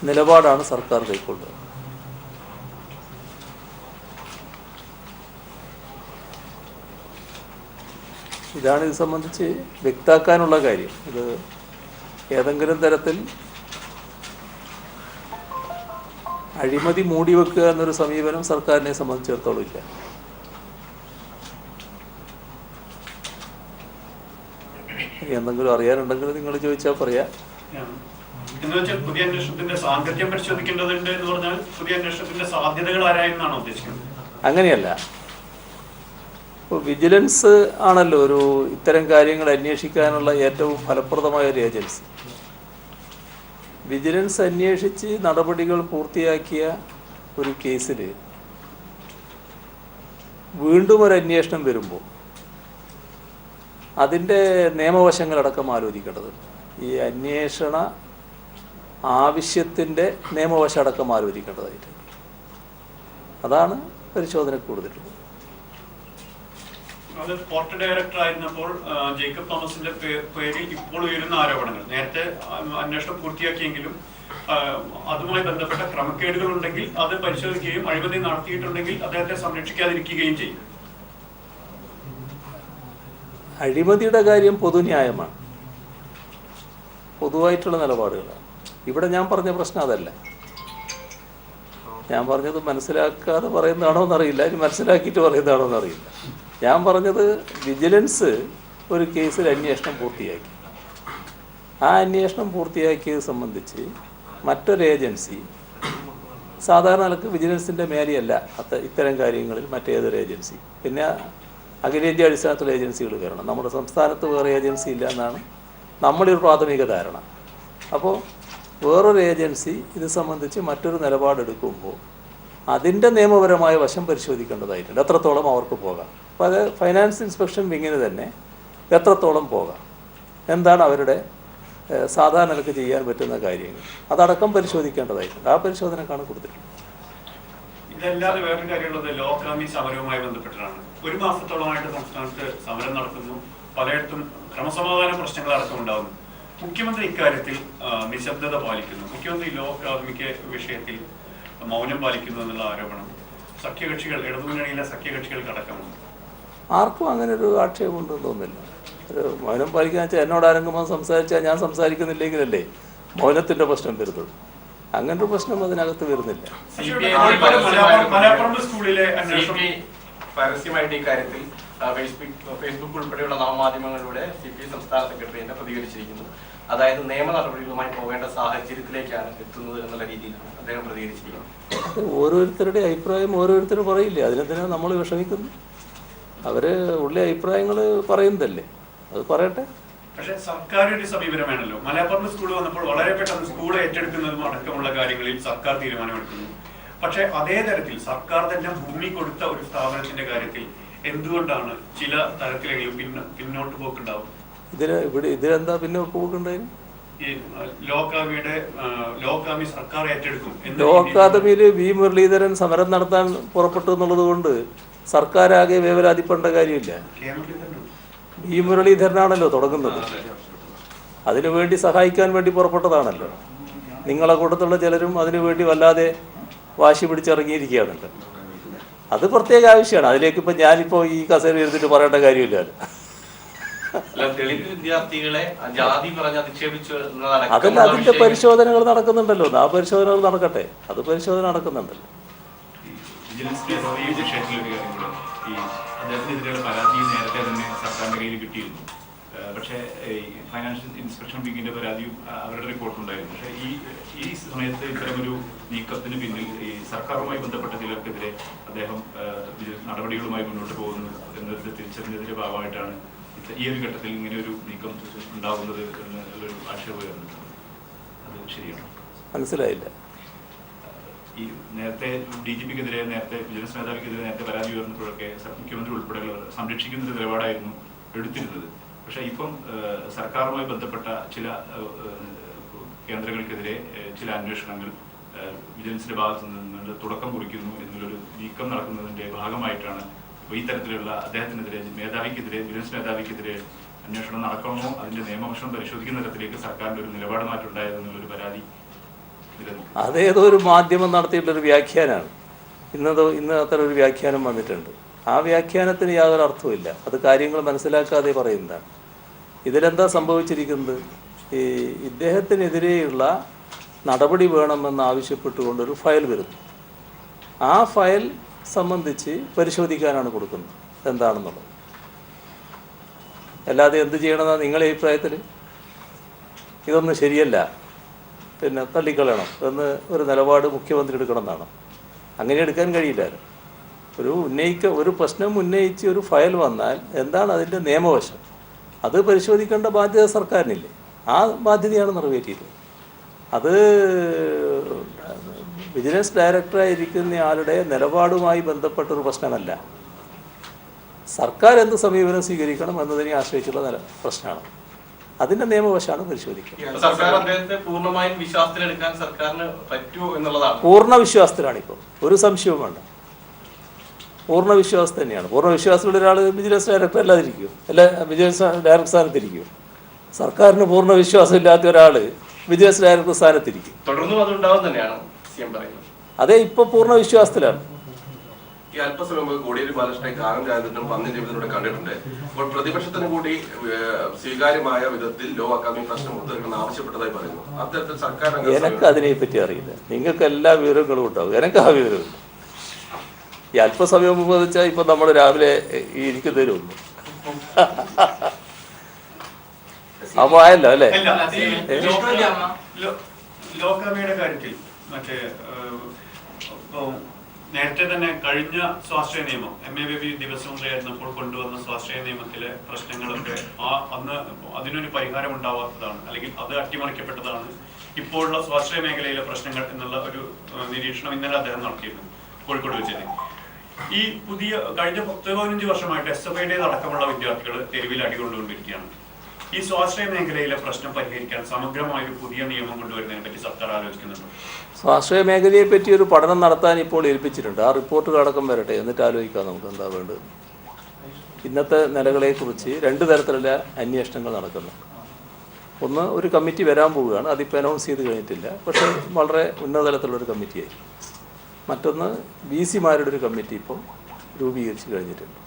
നിലപാടാണ് സർക്കാർ കൈക്കൊള്ളുക. ഇതാണ് ഇത് സംബന്ധിച്ച് വ്യക്താക്കാനുള്ള കാര്യം. ഇത് ഏതെങ്കിലും തരത്തിൽ അഴിമതി മൂടിവെക്കുക എന്നൊരു സമീപനം സർക്കാരിനെ സംബന്ധിച്ചിടത്തോളം ഇല്ല. എന്തെങ്കിലും അറിയാനുണ്ടെങ്കിൽ നിങ്ങൾ ചോദിച്ചാൽ പറയാം. പുതിയ അന്വേഷണത്തിന്റെ സാങ്കത്യം പരിശോധിക്കേണ്ടതുണ്ട് എന്ന് പറഞ്ഞാൽ പുതിയ അന്വേഷണത്തിന്റെ സാധ്യതകൾ ആരായെന്നാണോ ഉദ്ദേശിക്കുന്നത്? അങ്ങനെയല്ല. ഇപ്പോൾ വിജിലൻസ് ആണല്ലോ ഒരു ഇത്തരം കാര്യങ്ങൾ അന്വേഷിക്കാനുള്ള ഏറ്റവും ഫലപ്രദമായ ഒരു ഏജൻസി. വിജിലൻസ് അന്വേഷിച്ച് നടപടികൾ പൂർത്തിയാക്കിയ ഒരു കേസിൽ വീണ്ടും ഒരു അന്വേഷണം വരുമ്പോൾ അതിൻ്റെ നിയമവശങ്ങളടക്കം ആലോചിക്കേണ്ടതുണ്ട്. ഈ അന്വേഷണ ആവശ്യത്തിൻ്റെ നിയമവശം അടക്കം ആലോചിക്കേണ്ടതായിട്ടുണ്ട്. അതാണ് പരിശോധനയ്ക്ക് കൊടുത്തിട്ടുള്ളത്. അത് പോർട്ട് ഡയറക്ടർ ആയിരുന്നപ്പോൾ ജേക്കബ് തോമസിന്റെ പേരിൽ ഇപ്പോൾ ഉയരുന്ന ആരോപണങ്ങൾ നേരത്തെ അന്വേഷണം പൂർത്തിയാക്കിയെങ്കിലും അതുമായി ബന്ധപ്പെട്ട ക്രമക്കേടുകൾ ഉണ്ടെങ്കിൽ അത് പരിശോധിക്കുകയും അഴിമതി നടത്തിയിട്ടുണ്ടെങ്കിൽ അദ്ദേഹത്തെ സംരക്ഷിക്കാതിരിക്കുകയും ചെയ്യും. അഴിമതിയുടെ കാര്യം പൊതുന്യായമാണ്, പൊതുവായിട്ടുള്ള നിലപാടുകളാണ്. ഇവിടെ ഞാൻ പറഞ്ഞ പ്രശ്നം അതല്ല. ഞാൻ പറഞ്ഞത് മനസ്സിലാക്കാതെ പറയുന്നതാണോ എന്നറിയില്ല, ഇനി മനസ്സിലാക്കിയിട്ട് പറയുന്നതാണോ എന്നറിയില്ല. ഞാൻ പറഞ്ഞത് വിജിലൻസ് ഒരു കേസിൽ അന്വേഷണം പൂർത്തിയാക്കി. ആ അന്വേഷണം പൂർത്തിയാക്കിയത് സംബന്ധിച്ച് മറ്റൊരു ഏജൻസി, സാധാരണ നിലക്ക് വിജിലൻസിൻ്റെ മേലെയല്ല ഇത്തരം കാര്യങ്ങളിൽ മറ്റേതൊരു ഏജൻസി, പിന്നെ അഖിലേന്ത്യാ അടിസ്ഥാനത്തിലുള്ള ഏജൻസികൾ വരണം. നമ്മുടെ സംസ്ഥാനത്ത് വേറെ ഏജൻസി ഇല്ല എന്നാണ് നമ്മുടെ ഒരു പ്രാഥമിക ധാരണ. അപ്പോൾ വേറൊരു ഏജൻസി ഇത് സംബന്ധിച്ച് മറ്റൊരു നിലപാടെടുക്കുമ്പോൾ അതിൻ്റെ നിയമപരമായ വശം പരിശോധിക്കേണ്ടതായിട്ടുണ്ട്. എത്രത്തോളം അവർക്ക് പോകാം. അപ്പോൾ അത് ഫൈനാൻസ് ഇൻസ്പെക്ഷൻ വിങ്ങിന് തന്നെ എത്രത്തോളം പോകാം, എന്താണ് അവരുടെ സാധാരണ നിലക്ക് ചെയ്യാൻ പറ്റുന്ന കാര്യങ്ങൾ, അതടക്കം പരിശോധിക്കേണ്ടതായിട്ടുണ്ട്. ആ പരിശോധനക്കാണ് കൊടുത്തിട്ടുള്ളത്. ഇതല്ലാതെ വേറൊരു കാര്യമുള്ളത് ലോകാമി സമരവുമായി ബന്ധപ്പെട്ടിട്ടാണ്. 1 മാസത്തോളമായിട്ട് സംസ്ഥാനത്ത് സമരം നടക്കുന്നു, പലയിടത്തും ക്രമസമാധാന പ്രശ്നങ്ങൾ അടക്കം ഉണ്ടാകുന്നു. മുഖ്യമന്ത്രി ഇക്കാര്യത്തിൽ നിശബ്ദത പാലിക്കുന്നു. മുഖ്യമന്ത്രി ലോകാമിക്ക് വിഷയത്തിൽ മൗനം പാലിക്കുന്നു എന്നുള്ള ആരോപണം സഖ്യകക്ഷികൾ, ഇടതുമുന്നണിയിലെ സഖ്യകക്ഷികൾക്ക് അടക്കമുണ്ട്. ആർക്കും അങ്ങനെ ഒരു ആക്ഷേപമുണ്ടെന്ന് തോന്നുന്നില്ല. ഒരു മൗനം പാലിക്കാൻ വെച്ചാൽ എന്നോട് ആരെങ്കിലും സംസാരിച്ചാൽ ഞാൻ സംസാരിക്കുന്നില്ലെങ്കിലല്ലേ മൗനത്തിൻ്റെ പ്രശ്നം വരുന്നത്. അങ്ങനൊരു പ്രശ്നം അതിനകത്ത് വരുന്നില്ല. മലപ്പുറം സ്കൂളിലെ പരസ്യമായിട്ട് ഇക്കാര്യത്തിൽ ഫേസ്ബുക്ക് ഉൾപ്പെടെയുള്ള നവമാധ്യമങ്ങളിലൂടെ CPI സംസ്ഥാന സെക്രട്ടറി തന്നെ പ്രതികരിച്ചിരിക്കുന്നു. അതായത് നിയമ നടപടികളുമായി പോകേണ്ട സാഹചര്യത്തിലേക്കാണ് എത്തുന്നത് എന്നുള്ള രീതിയിലാണ് അദ്ദേഹം പ്രതികരിച്ചിരിക്കുന്നത്. ഓരോരുത്തരുടെ അഭിപ്രായം ഓരോരുത്തരും പറയില്ലേ, അതിനെന്തിനാണ് നമ്മൾ വിഷമിക്കുന്നു? അവർ ഉള്ള അഭിപ്രായങ്ങൾ പറയുന്നതല്ലേ, അത് പറയട്ടെ. പക്ഷേ സർക്കാർ ഒരു സമീപനം വേണമല്ലോ. മലപ്പുറം സ്കൂൾ വന്നപ്പോൾ വളരെ പെട്ടെന്ന് സ്കൂൾ ഏറ്റെടുക്കുന്നതും അടക്കമുള്ള കാര്യങ്ങളിൽ സർക്കാർ തീരുമാനമെടുക്കുന്നു. പക്ഷേ അതേ തരത്തിൽ സർക്കാർ തന്നെ ഭൂമി കൊടുത്ത ഒരു സ്ഥാപനത്തിന്റെ കാര്യത്തിൽ എന്തുകൊണ്ടാണ് ചില തരത്തിലെങ്കിലും പിന്നോട്ട് പോക്കുണ്ടാവും? ഇതിലെന്താ പിന്നോട്ട് പോക്കുണ്ടായിരുന്നു? ഈ ലോകാമി സർക്കാർ ഏറ്റെടുക്കും. ലോകാദമിയിൽ വി മുരളീധരൻ സമരം നടത്താൻ പുറപ്പെട്ടു എന്നുള്ളത് കൊണ്ട് സർക്കാരാകെ വേവലാതിപ്പെടേണ്ട കാര്യമില്ല. വി മുരളീധരനാണല്ലോ തുടങ്ങുന്നത്. അതിനുവേണ്ടി സഹായിക്കാൻ വേണ്ടി പുറപ്പെട്ടതാണല്ലോ. നിങ്ങളെ കൂട്ടത്തുള്ള ചിലരും അതിനുവേണ്ടി വല്ലാതെ വാശി പിടിച്ചിറങ്ങിയിരിക്കുകയാണല്ലോ. അത് പ്രത്യേക ആവശ്യമാണ്. അതിലേക്ക് ഇപ്പം ഞാനിപ്പോൾ ഈ കസേര എടുത്തിട്ട് പറയേണ്ട കാര്യമില്ലല്ലോ. അതല്ല, അതിന്റെ പരിശോധനകൾ നടക്കുന്നുണ്ടല്ലോ. ആ പരിശോധനകൾ നടക്കട്ടെ, അത് പരിശോധന നടക്കുന്നുണ്ടല്ലോ. അദ്ദേഹത്തിനെതിരെയുള്ള പരാതി നേരത്തെ തന്നെ സർക്കാരിന്റെ കയ്യിൽ കിട്ടിയിരുന്നു. പക്ഷേ ഫൈനാൻഷ്യൽ ഇൻസ്പെക്ഷൻ വിങ്ങിന്റെ പരാതിയും അവരുടെ റിപ്പോർട്ടുണ്ടായിരുന്നു. പക്ഷേ ഈ സമയത്ത് ഇത്തരമൊരു നീക്കത്തിന് പിന്നിൽ ഈ സർക്കാരുമായി ബന്ധപ്പെട്ട ചിലർക്കെതിരെ അദ്ദേഹം നടപടികളുമായി മുന്നോട്ട് പോകുന്നു എന്നത് തിരിച്ചറിഞ്ഞതിന്റെ ഭാഗമായിട്ടാണ് ഈ ഒരു ഘട്ടത്തിൽ ഇങ്ങനെ ഒരു നീക്കം ഉണ്ടാകുന്നത് എന്നുള്ളൊരു ആക്ഷേപം വരുന്നത്. അത് ശരിയാണ്? മനസ്സിലായില്ല. ഈ നേരത്തെ DGPക്കെതിരെ, നേരത്തെ വിജിലൻസ് മേധാവിക്കെതിരെ നേരത്തെ പരാതി ഉയർന്നപ്പോഴൊക്കെ മുഖ്യമന്ത്രി ഉൾപ്പെടെയുള്ളവർ സംരക്ഷിക്കുന്ന ഒരു നിലപാടായിരുന്നു എടുത്തിരുന്നത്. പക്ഷെ ഇപ്പം സർക്കാരുമായി ബന്ധപ്പെട്ട ചില കേന്ദ്രങ്ങൾക്കെതിരെ ചില അന്വേഷണങ്ങൾ വിജിലൻസിന്റെ ഭാഗത്തു നിന്ന് തുടക്കം കുറിക്കുന്നു എന്നുള്ളൊരു നീക്കം നടക്കുന്നതിന്റെ ഭാഗമായിട്ടാണ് ഈ തരത്തിലുള്ള അദ്ദേഹത്തിനെതിരെ, വിജിലൻസ് മേധാവിക്കെതിരെ അന്വേഷണം നടക്കണമോ അതിന്റെ നിയമവശം പരിശോധിക്കുന്ന തരത്തിലേക്ക് സർക്കാരിന്റെ ഒരു നിലപാട് മാറ്റമുണ്ടായതെന്നുള്ളൊരു പരാതി. അതേതോ ഒരു മാധ്യമം നടത്തിയിട്ടുള്ളൊരു വ്യാഖ്യാനമാണ്. ഇന്ന് അത്ര ഒരു വ്യാഖ്യാനം വന്നിട്ടുണ്ട്. ആ വ്യാഖ്യാനത്തിന് യാതൊരു അർത്ഥവുമില്ല. അത് കാര്യങ്ങൾ മനസ്സിലാക്കാതെ പറയുന്നതാണ്. ഇതിലെന്താ സംഭവിച്ചിരിക്കുന്നത്? ഈ ഇദ്ദേഹത്തിനെതിരെയുള്ള നടപടി വേണമെന്ന് ആവശ്യപ്പെട്ടുകൊണ്ടൊരു ഫയൽ വരുന്നു. ആ ഫയൽ സംബന്ധിച്ച് പരിശോധിക്കാനാണ് കൊടുക്കുന്നത് എന്താണെന്നുള്ളത്. അല്ലാതെ എന്ത് ചെയ്യണമെന്നാണ് നിങ്ങളുടെ അഭിപ്രായത്തിൽ? ഇതൊന്നും ശരിയല്ല, പിന്നെ തള്ളിക്കളയണം എന്ന് ഒരു നിലപാട് മുഖ്യമന്ത്രി എടുക്കണം എന്നാണ്. അങ്ങനെ എടുക്കാൻ കഴിയില്ലല്ലോ. ഒരു പ്രശ്നം ഉന്നയിച്ച് ഒരു ഫയൽ വന്നാൽ എന്താണ് അതിൻ്റെ നിയമവശം, അത് പരിശോധിക്കേണ്ട ബാധ്യത സർക്കാരിനില്ലേ? ആ ബാധ്യതയാണ് നിറവേറ്റിയത്. അത് വിജിലൻസ് ഡയറക്ടറായിരിക്കുന്ന ആളുടെ നിലപാടുമായി ബന്ധപ്പെട്ടൊരു പ്രശ്നമല്ല. സർക്കാർ എന്ത് സമീപനം സ്വീകരിക്കണം എന്നതിനെ ആശ്രയിച്ചുള്ള പ്രശ്നമാണ്. അതിന്റെ നിയമവശമാണ് പരിശോധിക്കുക. സർക്കാർ അദ്ദേഹത്തെ പൂർണ്ണമായും വിശ്വാസത്തിലെടുക്കാൻ സർക്കാരിന് പറ്റുമോ എന്നുള്ളതാണ്. പൂർണ്ണ വിശ്വാസത്തിലാണ് ഇപ്പോൾ, ഒരു സംശയവും വേണ്ട. പൂർണ്ണ വിശ്വാസം തന്നെയാണ്. പൂർണ്ണ വിശ്വാസമുള്ള ഒരാൾ വിജിലൻസ് ഡയറക്ടർ അല്ലാതിരിക്കും, അല്ല വിജിലൻസ് ഡയറക്ടർ സ്ഥാനത്തിരിക്കും. സർക്കാരിന് പൂർണ്ണ വിശ്വാസം ഇല്ലാത്ത ഒരാൾ വിജിലൻസ് ഡയറക്ടർ സ്ഥാനത്തിരിക്കും. തുടർന്നും അതുണ്ടാവും തന്നെയാണ് CM പറയുന്നത്. അതേ ഇപ്പോൾ പൂർണ്ണ വിശ്വാസത്തിലാണ്. ഈ അല്പസമയം മുമ്പ് കോടിയേരി ബാലകൃഷ്ണനെ കാനം രാജേന്ദ്രനും പന്നി ജീവിതത്തിലൂടെ കണ്ടിട്ടുണ്ട്. അപ്പോൾ പ്രതിപക്ഷത്തിന് കൂടി സ്വീകാര്യമായ വിധത്തിൽ ലോ അക്കാദമി പ്രശ്നം ഒത്തുതീർക്കണം ആവശ്യപ്പെട്ടതായി പറയുന്നു. അത്തരത്തിൽ സർക്കാർ എനിക്ക് അതിനെപ്പറ്റി അറിയില്ല. നിങ്ങൾക്ക് എല്ലാ വിവരങ്ങളും ഉണ്ടാവും, എനിക്ക് ആ വിവരമില്ല. ഈ അല്പസമയം മുമ്പ് വെച്ചാൽ ഇപ്പം നമ്മൾ രാവിലെ എനിക്ക് തരുള്ളൂ. അപ്പോൾ ആയല്ലോ അല്ലേ? ലോകാമിയുടെ കാര്യത്തിൽ മറ്റേ നേരത്തെ തന്നെ കഴിഞ്ഞ സ്വാശ്രയ നിയമം MABB ദിവസമന്ത്രിയായിരുന്നപ്പോൾ കൊണ്ടുവന്ന സ്വാശ്രയ നിയമത്തിലെ പ്രശ്നങ്ങളൊക്കെ അന്ന് അതിനൊരു പരിഹാരം ഉണ്ടാവാത്തതാണ്, അല്ലെങ്കിൽ അത് അട്ടിമറിക്കപ്പെട്ടതാണ് ഇപ്പോഴുള്ള സ്വാശ്രയ മേഖലയിലെ പ്രശ്നങ്ങൾ എന്നുള്ള ഒരു നിരീക്ഷണം ഇന്നലെ അദ്ദേഹം നടത്തിയിരുന്നു കോഴിക്കോട് വെച്ചിട്ട്. ഈ പുതിയ കഴിഞ്ഞ 10-15 വർഷമായിട്ട് SFIയുടെ അടക്കമുള്ള വിദ്യാർത്ഥികൾ തെരുവിൽ അടികൊണ്ടുകൊണ്ടിരിക്കുകയാണ്. ഈ സ്വാശ്രയ മേഖലയിലെ പ്രശ്നം പരിഹരിക്കാൻ സമഗ്രമായ ഒരു പുതിയ നിയമം കൊണ്ടുവരുന്നതിനെ പറ്റി സർക്കാർ ആലോചിക്കുന്നുണ്ടോ? സ്വാശ്രയ മേഖലയെ പറ്റി ഒരു പഠനം നടത്താൻ ഇപ്പോൾ ഏൽപ്പിച്ചിട്ടുണ്ട്. ആ റിപ്പോർട്ടുകൾ അടക്കം വരട്ടെ, എന്നിട്ട് ആലോചിക്കാം നമുക്ക് എന്താ വേണ്ടത്. ഇന്നത്തെ നിലകളെക്കുറിച്ച് 2 തരത്തിലുള്ള അന്വേഷണങ്ങൾ നടക്കുന്നു. ഒന്ന്, ഒരു കമ്മിറ്റി വരാൻ പോവുകയാണ്, അതിപ്പോൾ അനൗൺസ് ചെയ്ത് കഴിഞ്ഞിട്ടില്ല, പക്ഷേ വളരെ ഉന്നതതലത്തിലുള്ളൊരു കമ്മിറ്റിയായി. മറ്റൊന്ന് VC-മാരുടെ ഒരു കമ്മിറ്റി ഇപ്പോൾ രൂപീകരിച്ച് കഴിഞ്ഞിട്ടുണ്ട്.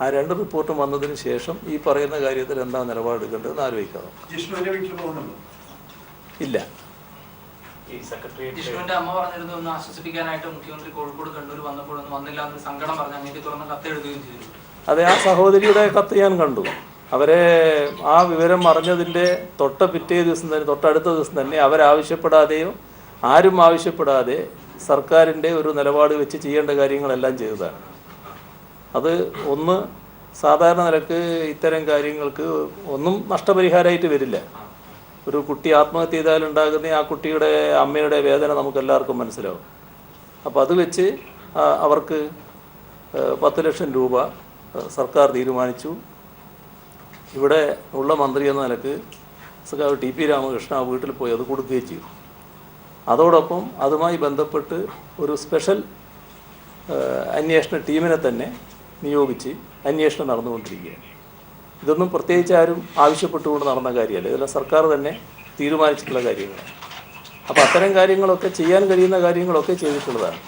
ആ 2 റിപ്പോർട്ടും വന്നതിന് ശേഷം ഈ പറയുന്ന കാര്യത്തിൽ എന്താ നിലപാടെടുക്കേണ്ടതെന്ന് ആലോചിക്കാം. ഇല്ല. ജിഷ്ണുവിന്റെ അമ്മ പറഞ്ഞിരുന്നു ഒന്ന് ആശ്വസിപ്പിക്കാനായിട്ട് മുഖ്യമന്ത്രി കോഴിക്കോട് കണ്ണൂർ വന്നപ്പോഴൊന്നും വന്നില്ല എന്ന് സങ്കടം പറഞ്ഞ് അങ്ങനെ തുറന്ന് കത്ത് എഴുതുകയും ചെയ്തു. അതെ, ആ സഹോദരിയുടെ കത്ത് ഞാൻ കണ്ടു. അവരെ ആ വിവരം അറിഞ്ഞതിൻ്റെ തൊട്ടടുത്ത ദിവസം തന്നെ അവരാവശ്യപ്പെടാതെയോ ആരും ആവശ്യപ്പെടാതെ സർക്കാരിൻ്റെ ഒരു നിലപാട് വെച്ച് ചെയ്യേണ്ട കാര്യങ്ങളെല്ലാം ചെയ്തതാണ്. അത് ഒന്ന്, സാധാരണ നിലക്ക് ഇത്തരം കാര്യങ്ങൾക്ക് ഒന്നും നഷ്ടപരിഹാരമായിട്ട് വരില്ല. ഒരു കുട്ടി ആത്മഹത്യ ചെയ്താലുണ്ടാകുന്ന ആ കുട്ടിയുടെ അമ്മയുടെ വേദന നമുക്കെല്ലാവർക്കും മനസ്സിലാവും. അപ്പോൾ അത് വെച്ച് അവർക്ക് 10 ലക്ഷം രൂപ സർക്കാർ തീരുമാനിച്ചു. ഇവിടെ ഉള്ള മന്ത്രി എന്ന നിലക്ക് സഖാവ് TP രാമകൃഷ്ണൻ ആ വീട്ടിൽ പോയി അത് കൊടുക്കുകയും ചെയ്തു. അതോടൊപ്പം അതുമായി ബന്ധപ്പെട്ട് ഒരു സ്പെഷ്യൽ അന്വേഷണ ടീമിനെ തന്നെ നിയോഗിച്ച് അന്വേഷണം നടന്നുകൊണ്ടിരിക്കുകയാണ്. ഇതൊന്നും പ്രത്യേകിച്ച് ആരും ആവശ്യപ്പെട്ടുകൊണ്ട് നടന്ന കാര്യമല്ല, ഇതെല്ലാം സർക്കാർ തന്നെ തീരുമാനിച്ചിട്ടുള്ള കാര്യങ്ങളാണ്. അപ്പോൾ അത്തരം കാര്യങ്ങളൊക്കെ ചെയ്യാൻ കഴിയുന്ന കാര്യങ്ങളൊക്കെ ചെയ്തിട്ടുള്ളതാണ്.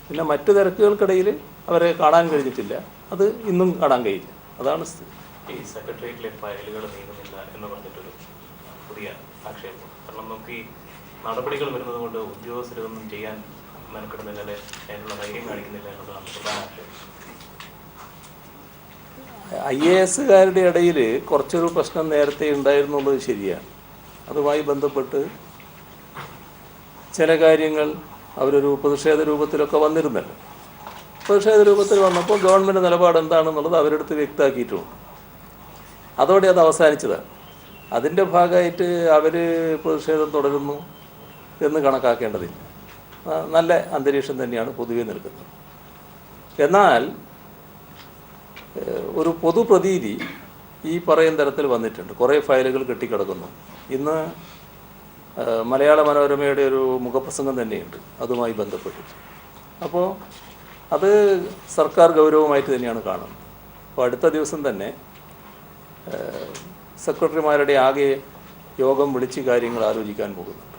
പിന്നെ മറ്റു തിരക്കുകൾക്കിടയിൽ അവരെ കാണാൻ കഴിഞ്ഞിട്ടില്ല, അത് ഇന്നും കാണാൻ കഴിയില്ല. അതാണ് സ്ഥിതി. ഈ സെക്രട്ടേറിയറ്റിലെ ഫയലുകൾ നീങ്ങുന്നില്ല എന്ന് പറഞ്ഞിട്ടൊരു പുതിയ ആക്ഷേപം. കാരണം നമുക്ക് ഈ നടപടികൾ വരുന്നത് കൊണ്ട് ഉദ്യോഗസ്ഥരൊന്നും ചെയ്യാൻ മെനക്കെടുന്നില്ല, അതിനുള്ള ധൈര്യം കാണിക്കുന്നില്ല എന്നതാണ് പ്രധാന ആക്ഷേപം. IAS-കാരുടെ ഇടയിൽ കുറച്ചൊരു പ്രശ്നം നേരത്തെ ഉണ്ടായിരുന്നുള്ളത് ശരിയാണ്. അതുമായി ബന്ധപ്പെട്ട് ചില കാര്യങ്ങൾ അവരൊരു പ്രതിഷേധ രൂപത്തിലൊക്കെ വന്നിരുന്നല്ലോ. പ്രതിഷേധ രൂപത്തിൽ വന്നപ്പോൾ ഗവൺമെൻറ് നിലപാട് എന്താണെന്നുള്ളത് അവരെടുത്ത് വ്യക്തമാക്കിയിട്ടുണ്ട്. അതോടെ അത് അവസാനിച്ചതാണ്. അതിൻ്റെ ഭാഗമായിട്ട് അവർ പ്രതിഷേധം തുടരുന്നു എന്ന് കണക്കാക്കേണ്ടതില്ല. നല്ല അന്തരീക്ഷം തന്നെയാണ് പൊതുവെ നിൽക്കുന്നത്. എന്നാൽ ഒരു പൊതുപ്രതീതി ഈ പറയുന്ന തരത്തിൽ വന്നിട്ടുണ്ട്. കുറേ ഫയലുകൾ കെട്ടിക്കിടക്കുന്നു. ഇന്ന് മലയാള മനോരമയുടെ ഒരു മുഖപ്രസംഗം തന്നെയുണ്ട് അതുമായി ബന്ധപ്പെട്ടിട്ട്. അപ്പോൾ അത് സർക്കാർ ഗൗരവമായിട്ട് തന്നെയാണ് കാണുന്നത്. അപ്പോൾ അടുത്ത ദിവസം തന്നെ സെക്രട്ടറിമാരുടെ ആകെ യോഗം വിളിച്ച് കാര്യങ്ങൾ ആലോചിക്കാൻ പോകുന്നുണ്ട്.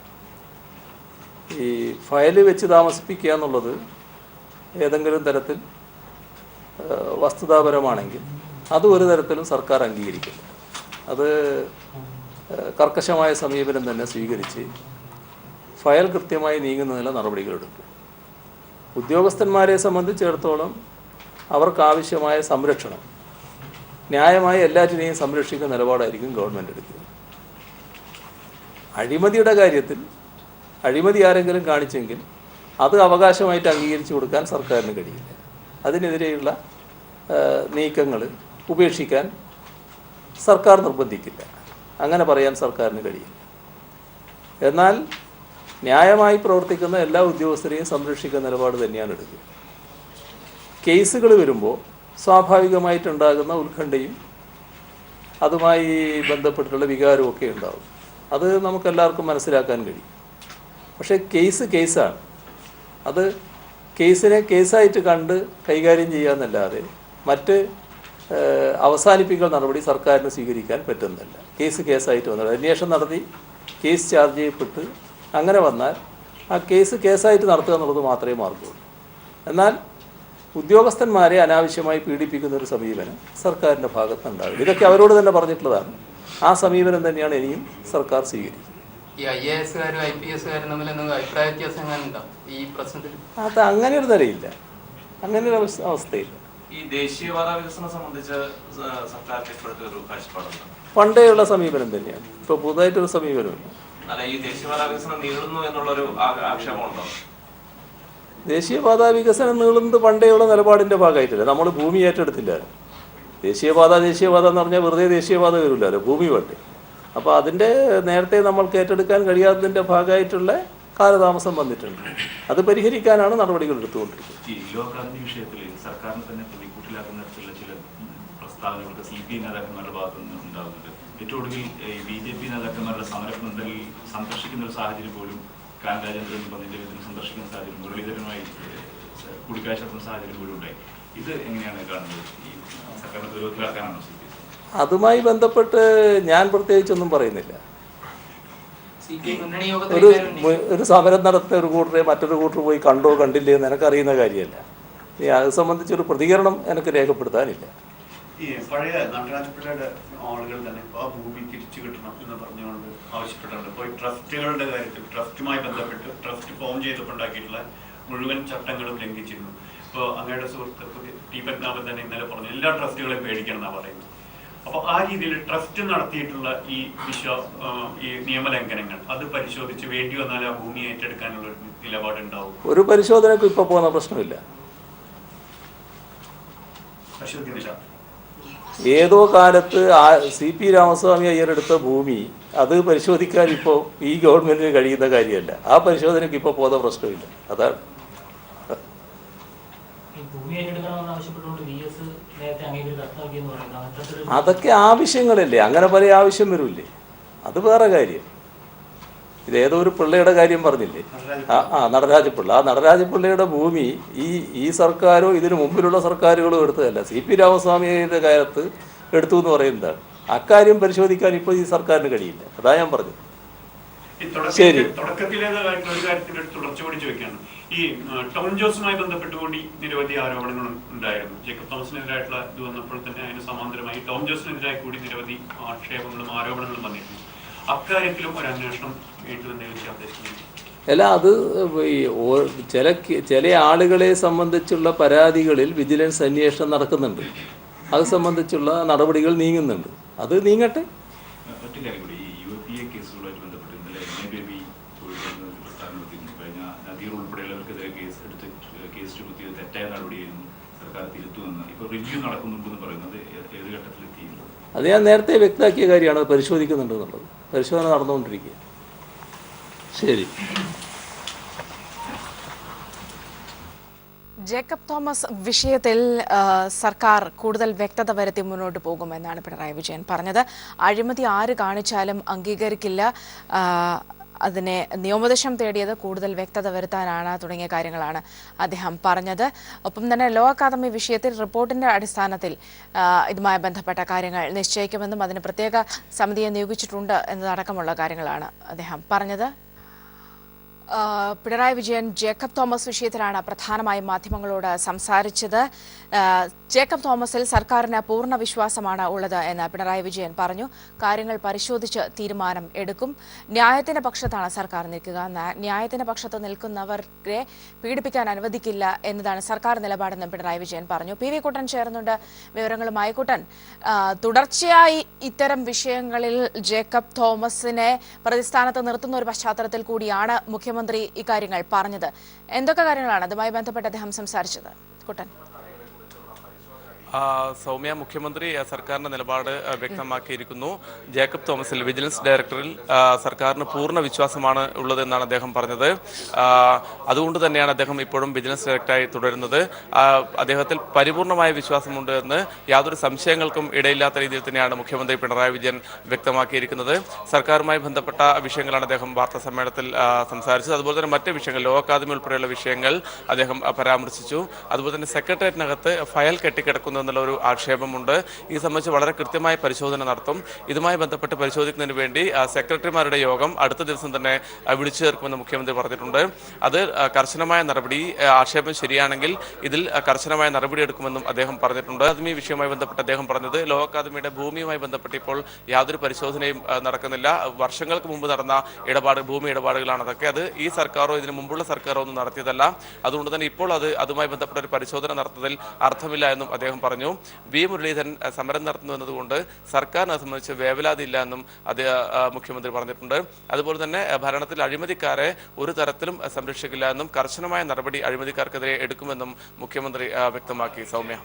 ഈ ഫയല് വെച്ച് താമസിപ്പിക്കുക എന്നുള്ളത് ഏതെങ്കിലും തരത്തിൽ വസ്തുതാപരമാണെങ്കിൽ അത് ഒരു തരത്തിലും സർക്കാർ അംഗീകരിക്കില്ല. അത് കർക്കശമായ സമീപനം തന്നെ സ്വീകരിച്ച് ഫയൽ കൃത്യമായി നീങ്ങുന്നതിനുള്ള നടപടികളെടുക്കും. ഉദ്യോഗസ്ഥന്മാരെ സംബന്ധിച്ചിടത്തോളം അവർക്കാവശ്യമായ സംരക്ഷണം, ന്യായമായ എല്ലാറ്റിനെയും സംരക്ഷിക്കുന്ന നിലപാടായിരിക്കും ഗവൺമെൻറ് എടുക്കുക. അഴിമതിയുടെ കാര്യത്തിൽ അഴിമതി ആരെങ്കിലും കാണിച്ചെങ്കിൽ അത് അവകാശമായിട്ട് അംഗീകരിച്ചു കൊടുക്കാൻ സർക്കാരിന് കഴിയില്ല. അതിനെതിരെയുള്ള നീക്കങ്ങൾ ഉപേക്ഷിക്കാൻ സർക്കാർ നിർബന്ധിക്കില്ല. അങ്ങനെ പറയാൻ സർക്കാരിന് കഴിയില്ല. എന്നാൽ ന്യായമായി പ്രവർത്തിക്കുന്ന എല്ലാ ഉദ്യോഗസ്ഥരെയും സംരക്ഷിക്കുന്ന നിലപാട് തന്നെയാണ് എടുക്കുക. കേസുകൾ വരുമ്പോൾ സ്വാഭാവികമായിട്ടുണ്ടാകുന്ന ഉത്കണ്ഠയും അതുമായി ബന്ധപ്പെട്ടിട്ടുള്ള വികാരവും ഒക്കെ ഉണ്ടാകും. അത് നമുക്കെല്ലാവർക്കും മനസ്സിലാക്കാൻ കഴിയും. പക്ഷേ കേസാണ്. അത് കേസിനെ കേസായിട്ട് കണ്ട് കൈകാര്യം ചെയ്യാന്നല്ലാതെ മറ്റ് അവസാനിപ്പിക്കൽ നടപടി സർക്കാരിന് സ്വീകരിക്കാൻ പറ്റുന്നില്ല. കേസ് കേസായിട്ട് വന്നത് അന്വേഷണം നടത്തി കേസ് ചാർജ് ചെയ്യപ്പെട്ട് അങ്ങനെ വന്നാൽ ആ കേസ് കേസായിട്ട് നടത്തുക എന്നുള്ളത് മാത്രമേ മാർഗമുള്ളൂ. എന്നാൽ ഉദ്യോഗസ്ഥന്മാരെ അനാവശ്യമായി പീഡിപ്പിക്കുന്ന ഒരു സമീപനം സർക്കാരിൻ്റെ ഭാഗത്തുണ്ടാവില്ല. ഇതൊക്കെ അവരോട് തന്നെ പറഞ്ഞിട്ടുള്ളതാണ്. ആ സമീപനം തന്നെയാണ് ഇനിയും സർക്കാർ സ്വീകരിക്കുന്നത്. ഈ IAS-കാരും IPS-കാരും തമ്മിൽ അഭിപ്രായ വ്യത്യാസം എങ്ങനെയുണ്ടോ ഈ പ്രശ്നത്തിൽ? അത് അങ്ങനെ ഒരു നിലയില്ല, അങ്ങനെ ഒരു അവസ്ഥയില്ല. ഈ ദേശീയപാത വികസനം സംബന്ധിച്ച് സർക്കാരിന്റെ ഇപ്പോഴത്തെ ഒരു കാഴ്ചപ്പാടുണ്ട്. പണ്ടേയുള്ള സമീപനം തന്നെയാണ്, ഇപ്പോൾ പുതുതായിട്ടൊരു സമീപനമില്ല. അല്ല, ഈ ദേശീയപാത വികസനം നീളുന്നു എന്നുള്ളൊരു ആക്ഷേപമുണ്ടോ? ദേശീയപാത വികസനം നീളുന്നത് പണ്ടേയുള്ള നിലപാടിൻ്റെ ഭാഗമായിട്ടില്ല. നമ്മൾ ഭൂമി ഏറ്റെടുത്തില്ല. ദേശീയപാത എന്ന് പറഞ്ഞാൽ വെറുതെ ദേശീയപാത വരില്ലല്ലോ, ഭൂമി വേണ്ടേ. അപ്പോൾ അതിൻ്റെ നേരത്തെ നമ്മൾക്ക് ഏറ്റെടുക്കാൻ കഴിയാത്തതിൻ്റെ ഭാഗമായിട്ടുള്ള കാലതാമസം വന്നിട്ടുണ്ട്. അത് പരിഹരിക്കാനാണ് നടപടികൾ എടുത്തുകൊണ്ടിരിക്കുന്നത്. ഈ ലോ അക്കാദമി വിഷയത്തിൽ സർക്കാരിനെ തന്നെ പ്രതികൂട്ടിലാക്കുന്ന തരത്തിലുള്ള ചില പ്രസ്താവനകൾക്ക് CPI നേതാക്കന്മാരുടെ ഭാഗത്തു നിന്ന് ഉണ്ടാകുന്നുണ്ട്. ഏറ്റവും ഒടുവിൽ BJP നേതാക്കന്മാരുടെ സമരപന്തലിൽ സന്ദർശിക്കുന്ന ഒരു സാഹചര്യം പോലും കാനം രാജേന്ദ്രൻ പന്നിന്റെ സന്ദർശിക്കുന്ന സാഹചര്യം, മുരളീധരനുമായി കൂടിക്കാഴ്ച നടത്തുന്ന സാഹചര്യം പോലും ഉണ്ടായി. ഇത് എങ്ങനെയാണ് കാണുന്നത്? ഈ സർക്കാരിനെ പ്രതിരോധത്തിലാക്കാനാണോ? അതുമായി ബന്ധപ്പെട്ട് ഞാൻ പ്രത്യേകിച്ചൊന്നും പറയുന്നില്ല. ഒരു സമരം നടത്തുന്ന ഒരു കൂട്ടരെ മറ്റൊരു കൂട്ടർ പോയി കണ്ടോ കണ്ടില്ലേ എന്ന് എനിക്കറിയുന്ന കാര്യമല്ല. അത് സംബന്ധിച്ചൊരു പ്രതികരണം എനിക്ക് രേഖപ്പെടുത്താനില്ല. ഈ പഴയ നടരാജപിള്ളയുടെ ആളുകൾ തന്നെ ആ ഭൂമി തിരിച്ചു കിട്ടണം എന്ന് പറഞ്ഞുകൊണ്ട് ആവശ്യപ്പെട്ടിട്ടുണ്ട്. ഇപ്പോൾ ട്രസ്റ്റുകളുടെ കാര്യത്തിൽ ട്രസ്റ്റുമായി ബന്ധപ്പെട്ട് ട്രസ്റ്റ് ഫോം ചെയ്തപ്പോണ്ടാക്കിയിട്ടുള്ള മുഴുവൻ ചട്ടങ്ങളും ലംഘിച്ചിരുന്നു. ഇപ്പോൾ അങ്ങയുടെ സുഹൃത്ത് ടി പത്മനാഭൻ തന്നെ ഇന്നലെ പറഞ്ഞു എല്ലാ ട്രസ്റ്റുകളെയും പേടിക്കണം എന്നാണ് പറയുന്നത്. അപ്പോൾ ആ രീതിയിൽ ട്രസ്റ്റ് നടത്തിയിട്ടുള്ള ഈ നിയമലംഘനങ്ങൾ അത് പരിശോധിച്ച് വേണ്ടി വന്നാൽ ആ ഭൂമി ഏറ്റെടുക്കാനുള്ള ഒരു നിലപാടുണ്ടാവും. ഒരു പരിശോധനയ്ക്ക് ഇപ്പോൾ പോകുന്ന പ്രശ്നമില്ല. പരിശോധിക്കുന്നില്ല. ഏതോ കാലത്ത് CP രാമസ്വാമി അയ്യരെടുത്ത ഭൂമി അത് പരിശോധിക്കാൻ ഇപ്പോൾ ഈ ഗവൺമെന്റിന് കഴിയുന്ന കാര്യമല്ല. ആ പരിശോധനയ്ക്ക് ഇപ്പോൾ പോകുന്ന പ്രശ്നമില്ല. അതാണ്. അതൊക്കെ ആവശ്യങ്ങളല്ലേ, അങ്ങനെ പല ആവശ്യം വരില്ലേ, അത് വേറെ കാര്യം. ഇതേതോ ഒരു പിള്ളയുടെ കാര്യം പറഞ്ഞില്ലേ, നടരാജപിള്ള. ആ നടരാജപിള്ളയുടെ ഭൂമി ഈ സർക്കാരോ ഇതിനു മുമ്പിലുള്ള സർക്കാരുകളോ എടുത്തതല്ല, CP രാമസ്വാമിയുടെ കാലത്ത് എടുത്തു എന്ന് പറയുന്നതാണ്. അക്കാര്യം പരിശോധിക്കാൻ ഇപ്പോൾ ഈ സർക്കാരിന് കഴിയില്ല. അതാ ഞാൻ പറഞ്ഞത്. ശരി, തുടർച്ച കൂടി ചോദിക്കുകയാണ്. ഈ ടോം ജോസുമായി ബന്ധപ്പെട്ടുകൂടി നിരവധി ആരോപണങ്ങൾ ഉണ്ടായിരുന്നു. ജേക്കബ് തോമസിനെതിരായിട്ടുള്ള ഇത് വന്നപ്പോൾ തന്നെ അതിന് സമാന്തരമായി ടോം ജോസിനെതിരായി കൂടി നിരവധി ആക്ഷേപങ്ങളും ആരോപണങ്ങളും വന്നിരുന്നു. അക്കാര്യത്തിലും ഒരു അന്വേഷണം വേണ്ടുമെന്ന് ഉദ്ദേശിക്കുന്നു. അല്ല, അത് ചില ആളുകളെ സംബന്ധിച്ചുള്ള പരാതികളിൽ വിജിലൻസ് അന്വേഷണം നടക്കുന്നുണ്ട്. അത് സംബന്ധിച്ചുള്ള നടപടികൾ നീങ്ങുന്നുണ്ട്. അത് നീങ്ങട്ടെ. മറ്റു കാര്യം കൂടി, ഈ UPA കേസുകളുമായിട്ട് ബന്ധപ്പെട്ട് ഇന്നലെ ബേബി കഴിഞ്ഞ നദീർ ഉൾപ്പെടെയുള്ളവർക്കെതിരെ കേസ് ചുമത്തിയത് തെറ്റായ നടപടിയായിരുന്നു, സർക്കാർ തിരുത്തുമെന്ന് ഇപ്പോൾ റിവ്യൂ നടക്കുന്നുണ്ടെന്ന് പറയുന്നത് ഏത് ഘട്ടത്തിലെത്തിയിരുന്നു? അത് ഞാൻ നേരത്തെ വ്യക്തമാക്കിയ കാര്യമാണ്. പരിശോധിക്കുന്നുണ്ട് എന്നുള്ളത്. പരിശോധന നടന്നുകൊണ്ടിരിക്കുക. ശരി. ജേക്കബ് തോമസ് വിഷയത്തിൽ സർക്കാർ കൂടുതൽ വ്യക്തത വരുത്തി മുന്നോട്ട് പോകുമെന്നാണ് പിണറായി വിജയൻ പറഞ്ഞത്. അഴിമതി ആര് കാണിച്ചാലും അംഗീകരിക്കില്ല, അതിനെ നിയമോപദേശം തേടിയത് കൂടുതൽ വ്യക്തത വരുത്താനാണ് തുടങ്ങിയ കാര്യങ്ങളാണ് അദ്ദേഹം പറഞ്ഞത്. ഒപ്പം തന്നെ ലോ അക്കാദമി വിഷയത്തിൽ റിപ്പോർട്ടിന്റെ അടിസ്ഥാനത്തിൽ ഇതുമായി ബന്ധപ്പെട്ട കാര്യങ്ങൾ നിശ്ചയിക്കുമെന്നും അതിന് പ്രത്യേക സമിതിയെ നിയോഗിച്ചിട്ടുണ്ട് എന്നതടക്കമുള്ള കാര്യങ്ങളാണ് അദ്ദേഹം പറഞ്ഞത്. പിണറായി വിജയൻ ജേക്കബ് തോമസ് വിഷയത്തിലാണ് പ്രധാനമായും മാധ്യമങ്ങളോട് സംസാരിച്ചത്. ജേക്കബ് തോമസിൽ സർക്കാരിന് പൂർണ്ണ വിശ്വാസമാണ് ഉള്ളത് എന്ന് പിണറായി വിജയൻ പറഞ്ഞു. കാര്യങ്ങൾ പരിശോധിച്ച് തീരുമാനം എടുക്കും. ന്യായത്തിന്റെ പക്ഷത്താണ് സർക്കാർ നിൽക്കുക. ന്യായത്തിന്റെ പക്ഷത്ത് നിൽക്കുന്നവരെ പീഡിപ്പിക്കാൻ അനുവദിക്കില്ല എന്നതാണ് സർക്കാർ നിലപാടെന്നും പിണറായി വിജയൻ പറഞ്ഞു. PV കുട്ടൻ ചേർന്നുണ്ട് വിവരങ്ങളുമായി. കുട്ടൻ, തുടർച്ചയായി ഇത്തരം വിഷയങ്ങളിൽ ജേക്കബ് തോമസിനെ പ്രതിസ്ഥാനത്ത് നിർത്തുന്ന ഒരു പശ്ചാത്തലത്തിൽ കൂടിയാണ് മുഖ്യമന്ത്രി ഇക്കാര്യങ്ങൾ പറഞ്ഞത്. എന്തൊക്കെ കാര്യങ്ങളാണ് അതുമായി ബന്ധപ്പെട്ട് അദ്ദേഹം സംസാരിച്ചത്? കുട്ടൻ. സൗമ്യ, മുഖ്യമന്ത്രി സർക്കാരിന്റെ നിലപാട് വ്യക്തമാക്കിയിരിക്കുന്നു. ജേക്കബ് തോമസിൽ വിജിലൻസ് ഡയറക്ടറിൽ സർക്കാരിന് പൂർണ്ണ വിശ്വാസമാണ് ഉള്ളതെന്നാണ് അദ്ദേഹം പറഞ്ഞത്. അതുകൊണ്ട് തന്നെയാണ് അദ്ദേഹം ഇപ്പോഴും വിജിലൻസ് ഡയറക്ടറായി തുടരുന്നത്. അദ്ദേഹത്തിൽ പരിപൂർണമായ വിശ്വാസമുണ്ട് എന്ന് യാതൊരു സംശയങ്ങൾക്കും ഇടയില്ലാത്ത രീതിയിൽ തന്നെയാണ് മുഖ്യമന്ത്രി പിണറായി വിജയൻ വ്യക്തമാക്കിയിരിക്കുന്നത്. സർക്കാരുമായി ബന്ധപ്പെട്ട വിഷയങ്ങളാണ് അദ്ദേഹം വാർത്താ സമ്മേളനത്തിൽ സംസാരിച്ചത്. അതുപോലെ തന്നെ മറ്റ് വിഷയങ്ങൾ, ലോ അക്കാദമി ഉൾപ്പെടെയുള്ള വിഷയങ്ങൾ അദ്ദേഹം പരാമർശിച്ചു. അതുപോലെ തന്നെ സെക്രട്ടേറിയറ്റിനകത്ത് ഫയൽ കെട്ടിക്കിടക്കുന്നു എന്നുള്ള ഒരു ആക്ഷേപമുണ്ട്. ഈ സംബന്ധിച്ച് വളരെ കൃത്യമായ പരിശോധന നടത്തും. ഇതുമായി ബന്ധപ്പെട്ട് പരിശോധിക്കുന്നതിന് വേണ്ടി സെക്രട്ടറിമാരുടെ യോഗം അടുത്ത ദിവസം തന്നെ വിളിച്ചു ചേർക്കുമെന്ന് മുഖ്യമന്ത്രി പറഞ്ഞിട്ടുണ്ട്. അത് കർശനമായ നടപടി, ആക്ഷേപം ശരിയാണെങ്കിൽ ഇതിൽ കർശനമായ നടപടി എടുക്കുമെന്നും അദ്ദേഹം പറഞ്ഞിട്ടുണ്ട്. അക്കാദമി വിഷയവുമായി ബന്ധപ്പെട്ട് അദ്ദേഹം പറഞ്ഞത്, ലോ അക്കാദമിയുടെ ഭൂമിയുമായി ബന്ധപ്പെട്ട് ഇപ്പോൾ യാതൊരു പരിശോധനയും നടക്കുന്നില്ല. വർഷങ്ങൾക്ക് മുമ്പ് നടന്ന ഭൂമി ഇടപാടുകളാണ് അതൊക്കെ. അത് ഈ സർക്കാരോ ഇതിനു മുമ്പുള്ള സർക്കാരോ ഒന്നും നടത്തിയതല്ല. അതുകൊണ്ട് തന്നെ ഇപ്പോൾ അതുമായി ബന്ധപ്പെട്ട ഒരു പരിശോധന നടത്തുന്നതിൽ അർത്ഥമില്ല എന്നും അദ്ദേഹം പറഞ്ഞു. വി മുരളീധരൻ സമരം നടത്തുന്നു എന്നതുകൊണ്ട് സർക്കാരിനെ സംബന്ധിച്ച് വേവലാതി ഇല്ല എന്നും മുഖ്യമന്ത്രി പറഞ്ഞിട്ടുണ്ട്. അതുപോലെ തന്നെ ഭരണത്തിൽ അഴിമതിക്കാരെ ഒരു തരത്തിലും സംരക്ഷിക്കില്ല എന്നും കർശനമായ നടപടി അഴിമതിക്കാർക്കെതിരെ എടുക്കുമെന്നും മുഖ്യമന്ത്രി വ്യക്തമാക്കി. സൗമ്യ,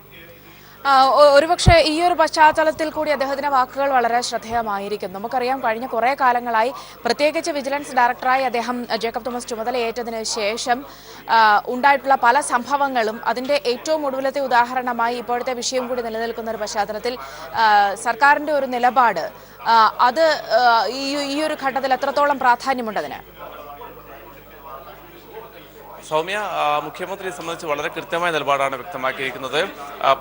ഒരുപക്ഷെ ഈ ഒരു പശ്ചാത്തലത്തിൽ കൂടി അദ്ദേഹത്തിന്റെ വാക്കുകൾ വളരെ ശ്രദ്ധേയമായിരിക്കും. നമുക്കറിയാം, കഴിഞ്ഞ കുറേ കാലങ്ങളായി പ്രത്യേകിച്ച് വിജിലൻസ് ഡയറക്ടറായി അദ്ദേഹം ജേക്കബ് തോമസ് ചുമതലയേറ്റതിന് ശേഷം ഉണ്ടായിട്ടുള്ള പല സംഭവങ്ങളും, അതിന്റെ ഏറ്റവും ഒടുവിലത്തെ ഉദാഹരണമായി ഇപ്പോഴത്തെ വിഷയം കൂടി നിലനിൽക്കുന്ന ഒരു പശ്ചാത്തലത്തിൽ സർക്കാരിന്റെ ഒരു നിലപാട്, അത് ഈ ഒരു ഘട്ടത്തിൽ എത്രത്തോളം പ്രാധാന്യമുണ്ടതിന്? സൗമ്യ, മുഖ്യമന്ത്രിയെ സംബന്ധിച്ച് വളരെ കൃത്യമായ നിലപാടാണ് വ്യക്തമാക്കിയിരിക്കുന്നത്.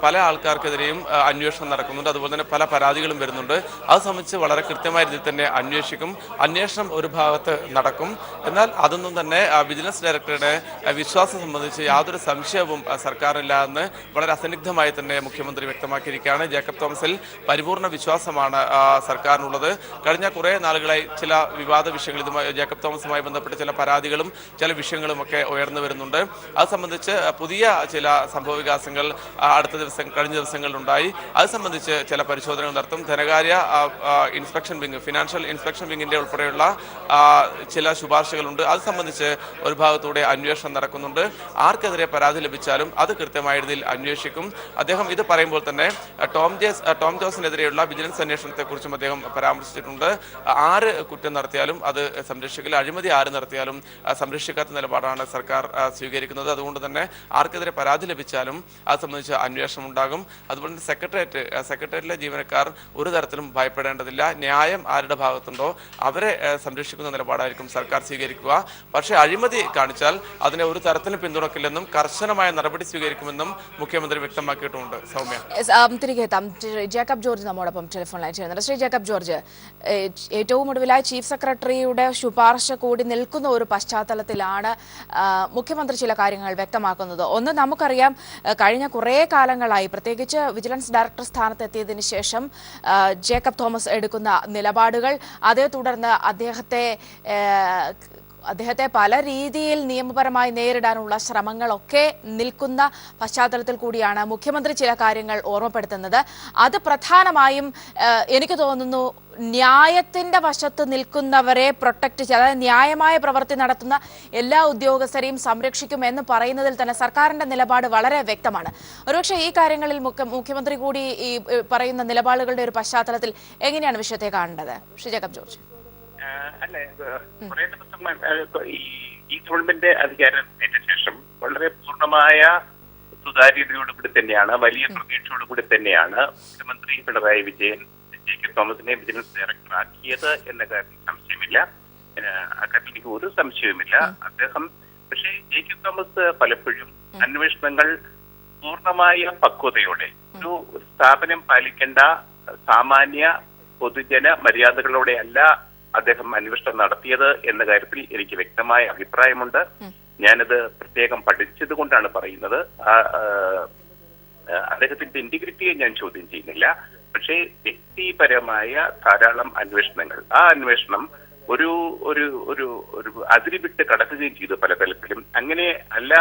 പല ആൾക്കാർക്കെതിരെയും അന്വേഷണം നടക്കുന്നുണ്ട്. അതുപോലെ തന്നെ പല പരാതികളും വരുന്നുണ്ട്. അത് സംബന്ധിച്ച് വളരെ കൃത്യമായ രീതിയിൽ തന്നെ അന്വേഷിക്കും. അന്വേഷണം ഒരു ഭാഗത്ത് നടക്കും. എന്നാൽ അതൊന്നും തന്നെ വിജിലൻസ് ഡയറക്ടറുടെ വിശ്വാസം സംബന്ധിച്ച് യാതൊരു സംശയവും സർക്കാരിനില്ല എന്ന് വളരെ അസന്നിഗ്ധമായി തന്നെ മുഖ്യമന്ത്രി വ്യക്തമാക്കിയിരിക്കുകയാണ്. ജേക്കബ് തോമസിൽ പരിപൂർണ വിശ്വാസമാണ് സർക്കാരിനുള്ളത്. കഴിഞ്ഞ കുറേ നാളുകളായി ചില വിവാദ വിഷയങ്ങൾ, ജേക്കബ് തോമസുമായി ബന്ധപ്പെട്ട് ചില പരാതികളും ചില വിഷയങ്ങളും ഒക്കെ വരുന്നുണ്ട്. അത് സംബന്ധിച്ച് പുതിയ ചില സംഭവവികാസങ്ങൾ കഴിഞ്ഞ ദിവസങ്ങളിലുണ്ടായി. അത് സംബന്ധിച്ച് ചില പരിശോധനകൾ നടത്തും. ധനകാര്യ ഇൻസ്പെക്ഷൻ വിങ്, ഫിനാൻഷ്യൽ ഇൻസ്പെക്ഷൻ വിങ്ങിന്റെ ഉൾപ്പെടെയുള്ള ചില ശുപാർശകളുണ്ട്. അത് സംബന്ധിച്ച് ഒരു ഭാഗത്തൂടെ അന്വേഷണം നടക്കുന്നുണ്ട്. ആർക്കെതിരെ പരാതി ലഭിച്ചാലും അത് കൃത്യമായ രീതിയിൽ അന്വേഷിക്കും. അദ്ദേഹം ഇത് പറയുമ്പോൾ തന്നെ ടോം ജോസിനെതിരെയുള്ള വിജിലൻസ് അന്വേഷണത്തെക്കുറിച്ചും അദ്ദേഹം പരാമർശിച്ചിട്ടുണ്ട്. ആര് കുറ്റം നടത്തിയാലും അത് സംരക്ഷിക്കില്ല, അഴിമതി ആര് നടത്തിയാലും സംരക്ഷിക്കാത്ത നിലപാടാണ് സർക്കാർ സ്വീകരിക്കുന്നത്. അതുകൊണ്ട് തന്നെ ആർക്കെതിരെ പരാതി ലഭിച്ചാലും അത് സംബന്ധിച്ച് അന്വേഷണം ഉണ്ടാകും. അതുപോലെ തന്നെ സെക്രട്ടേറിയറ്റിലെ ജീവനക്കാർ ഒരു തരത്തിലും ഭയപ്പെടേണ്ടതില്ല. ന്യായം ആരുടെ ഭാഗത്തുണ്ടോ അവരെ സംരക്ഷിക്കുന്ന നിലപാടായിരിക്കും സർക്കാർ സ്വീകരിക്കുക. പക്ഷേ അഴിമതി കാണിച്ചാൽ അതിനെ ഒരു തരത്തിലും പിന്തുണക്കില്ലെന്നും കർശനമായ നടപടി സ്വീകരിക്കുമെന്നും മുഖ്യമന്ത്രി വ്യക്തമാക്കിയിട്ടുണ്ട്. സൗമ്യ, തിരികെ എത്താം. ജേക്കബ് ജോർജ് നമ്മോടൊപ്പം ടെലിഫോൺ ലൈൻ ചെയ്യുന്നുണ്ട്. ശ്രീ ജേക്കബ് ജോർജ്, ഏറ്റവും ഒടുവിലായി ചീഫ് സെക്രട്ടറിയുടെ ശുപാർശ കൂടി നിൽക്കുന്ന ഒരു പശ്ചാത്തലത്തിലാണ് മുഖ്യമന്ത്രി ചില കാര്യങ്ങൾ വ്യക്തമാക്കുന്നത്. ഒന്ന്, നമുക്കറിയാം, കഴിഞ്ഞ കുറേ കാലങ്ങളായി പ്രത്യേകിച്ച് വിജിലൻസ് ഡയറക്ടർ സ്ഥാനത്തെത്തിയതിന് ശേഷം ജേക്കബ് തോമസ് എടുക്കുന്ന നിലപാടുകൾ, അതേ തുടർന്ന് അദ്ദേഹത്തെ പല രീതിയിൽ നിയമപരമായി നേരിടാനുള്ള ശ്രമങ്ങളൊക്കെ നിൽക്കുന്ന പശ്ചാത്തലത്തിൽ കൂടിയാണ് മുഖ്യമന്ത്രി ചില കാര്യങ്ങൾ ഓർമ്മപ്പെടുത്തുന്നത്. അത് പ്രധാനമായും എനിക്ക് തോന്നുന്നു ന്യായത്തിന്റെ വശത്ത് നിൽക്കുന്നവരെ പ്രൊട്ടക്ട് ചെയ്യുക, അതായത് ന്യായമായ പ്രവൃത്തി നടത്തുന്ന എല്ലാ ഉദ്യോഗസ്ഥരെയും സംരക്ഷിക്കും എന്ന് പറയുന്നതിൽ തന്നെ സർക്കാരിന്റെ നിലപാട് വളരെ വ്യക്തമാണ്. ഒരുപക്ഷെ ഈ കാര്യങ്ങളിൽ മുഖ്യമന്ത്രി കൂടി ഈ പറയുന്ന നിലപാടുകളുടെ ഒരു പശ്ചാത്തലത്തിൽ എങ്ങനെയാണ് വിഷയത്തെ കാണേണ്ടത്? Shri Jacob George. അല്ലെ, കുറെ ദിവസം ഈ ഗവൺമെന്റ് അധികാരത്തിന് ശേഷം വളരെ പൂർണ്ണമായ സുതാര്യതയോടുകൂടി തന്നെയാണ്, വലിയ പ്രതീക്ഷയോടുകൂടി തന്നെയാണ് മുഖ്യമന്ത്രി പിണറായി വിജയൻ ജേക്കബ് തോമസിനെ വിജിലൻസ് ഡയറക്ടറാക്കിയത് എന്ന കാര്യത്തിൽ സംശയമില്ല. അക്കാര്യത്തിൽ എനിക്ക് ഒരു സംശയവുമില്ല. അദ്ദേഹം പക്ഷേ ജേക്കബ് തോമസ് പലപ്പോഴും അന്വേഷണങ്ങൾ പൂർണ്ണമായ പക്വതയോടെ ഒരു സ്ഥാപനം പാലിക്കേണ്ട സാമാന്യ പൊതുജന മര്യാദകളോടെയല്ല അദ്ദേഹം അന്വേഷണം നടത്തിയത് എന്ന കാര്യത്തിൽ എനിക്ക് വ്യക്തമായ അഭിപ്രായമുണ്ട്. ഞാനത് പ്രത്യേകം പഠിച്ചത് കൊണ്ടാണ് പറയുന്നത്. അദ്ദേഹത്തിന്റെ ഇന്റഗ്രിറ്റിയെ ഞാൻ ചോദ്യം ചെയ്യുന്നില്ല. പക്ഷേ വ്യക്തിപരമായ ധാരാളം അന്വേഷണങ്ങൾ, ആ അന്വേഷണം ഒരു ഒരു ഒരു ഒരു അതിരുവിട്ട് കടക്കുകയും ചെയ്തു പല തലത്തിലും. അങ്ങനെ അല്ല,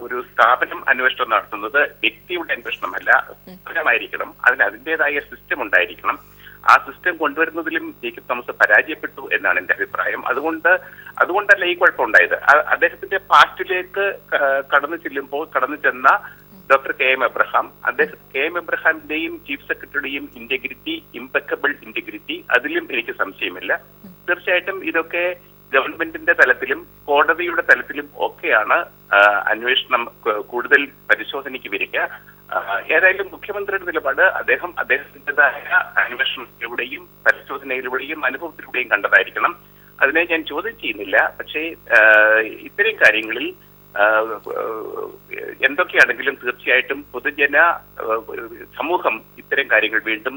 ഒരു സ്ഥാപനം അന്വേഷണം നടത്തുന്നത് വ്യക്തിയുടെ അന്വേഷണമല്ല, സ്ഥാപനമായിരിക്കണം. അതിൻ്റെതായ സിസ്റ്റം ഉണ്ടായിരിക്കണം. ആ സിസ്റ്റം കൊണ്ടുവരുന്നതിലും ജേക്കബ് തോമസ് പരാജയപ്പെട്ടു എന്നാണ് എന്റെ അഭിപ്രായം. അതുകൊണ്ടല്ല ഈ കുഴപ്പമുണ്ടായത്. അദ്ദേഹത്തിന്റെ പാസ്റ്റിലേക്ക് കടന്നു ചെന്ന ഡോക്ടർ KM എബ്രഹാം. KM എബ്രഹാമിന്റെയും ചീഫ് സെക്രട്ടറിയുടെയും ഇന്റഗ്രിറ്റി, ഇംപെക്കബിൾ ഇന്റഗ്രിറ്റി, അതിലും എനിക്ക് സംശയമില്ല. തീർച്ചയായിട്ടും ഇതൊക്കെ ഗവൺമെന്റിന്റെ തലത്തിലും കോടതിയുടെ തലത്തിലും ഒക്കെയാണ് അന്വേഷണം കൂടുതൽ പരിശോധനയ്ക്ക് വരിക. ഏതായാലും മുഖ്യമന്ത്രിയുടെ നിലപാട് അദ്ദേഹത്തിൻ്റെതായ അന്വേഷണത്തിലൂടെയും പരിശോധനയിലൂടെയും അനുഭവത്തിലൂടെയും കണ്ടതായിരിക്കണം. അതിനെ ഞാൻ ചോദ്യം ചെയ്യുന്നില്ല. പക്ഷേ ഇത്തരം കാര്യങ്ങളിൽ എന്തൊക്കെയാണെങ്കിലും തീർച്ചയായിട്ടും പൊതുജന സമൂഹം ഇത്തരം കാര്യങ്ങൾ വീണ്ടും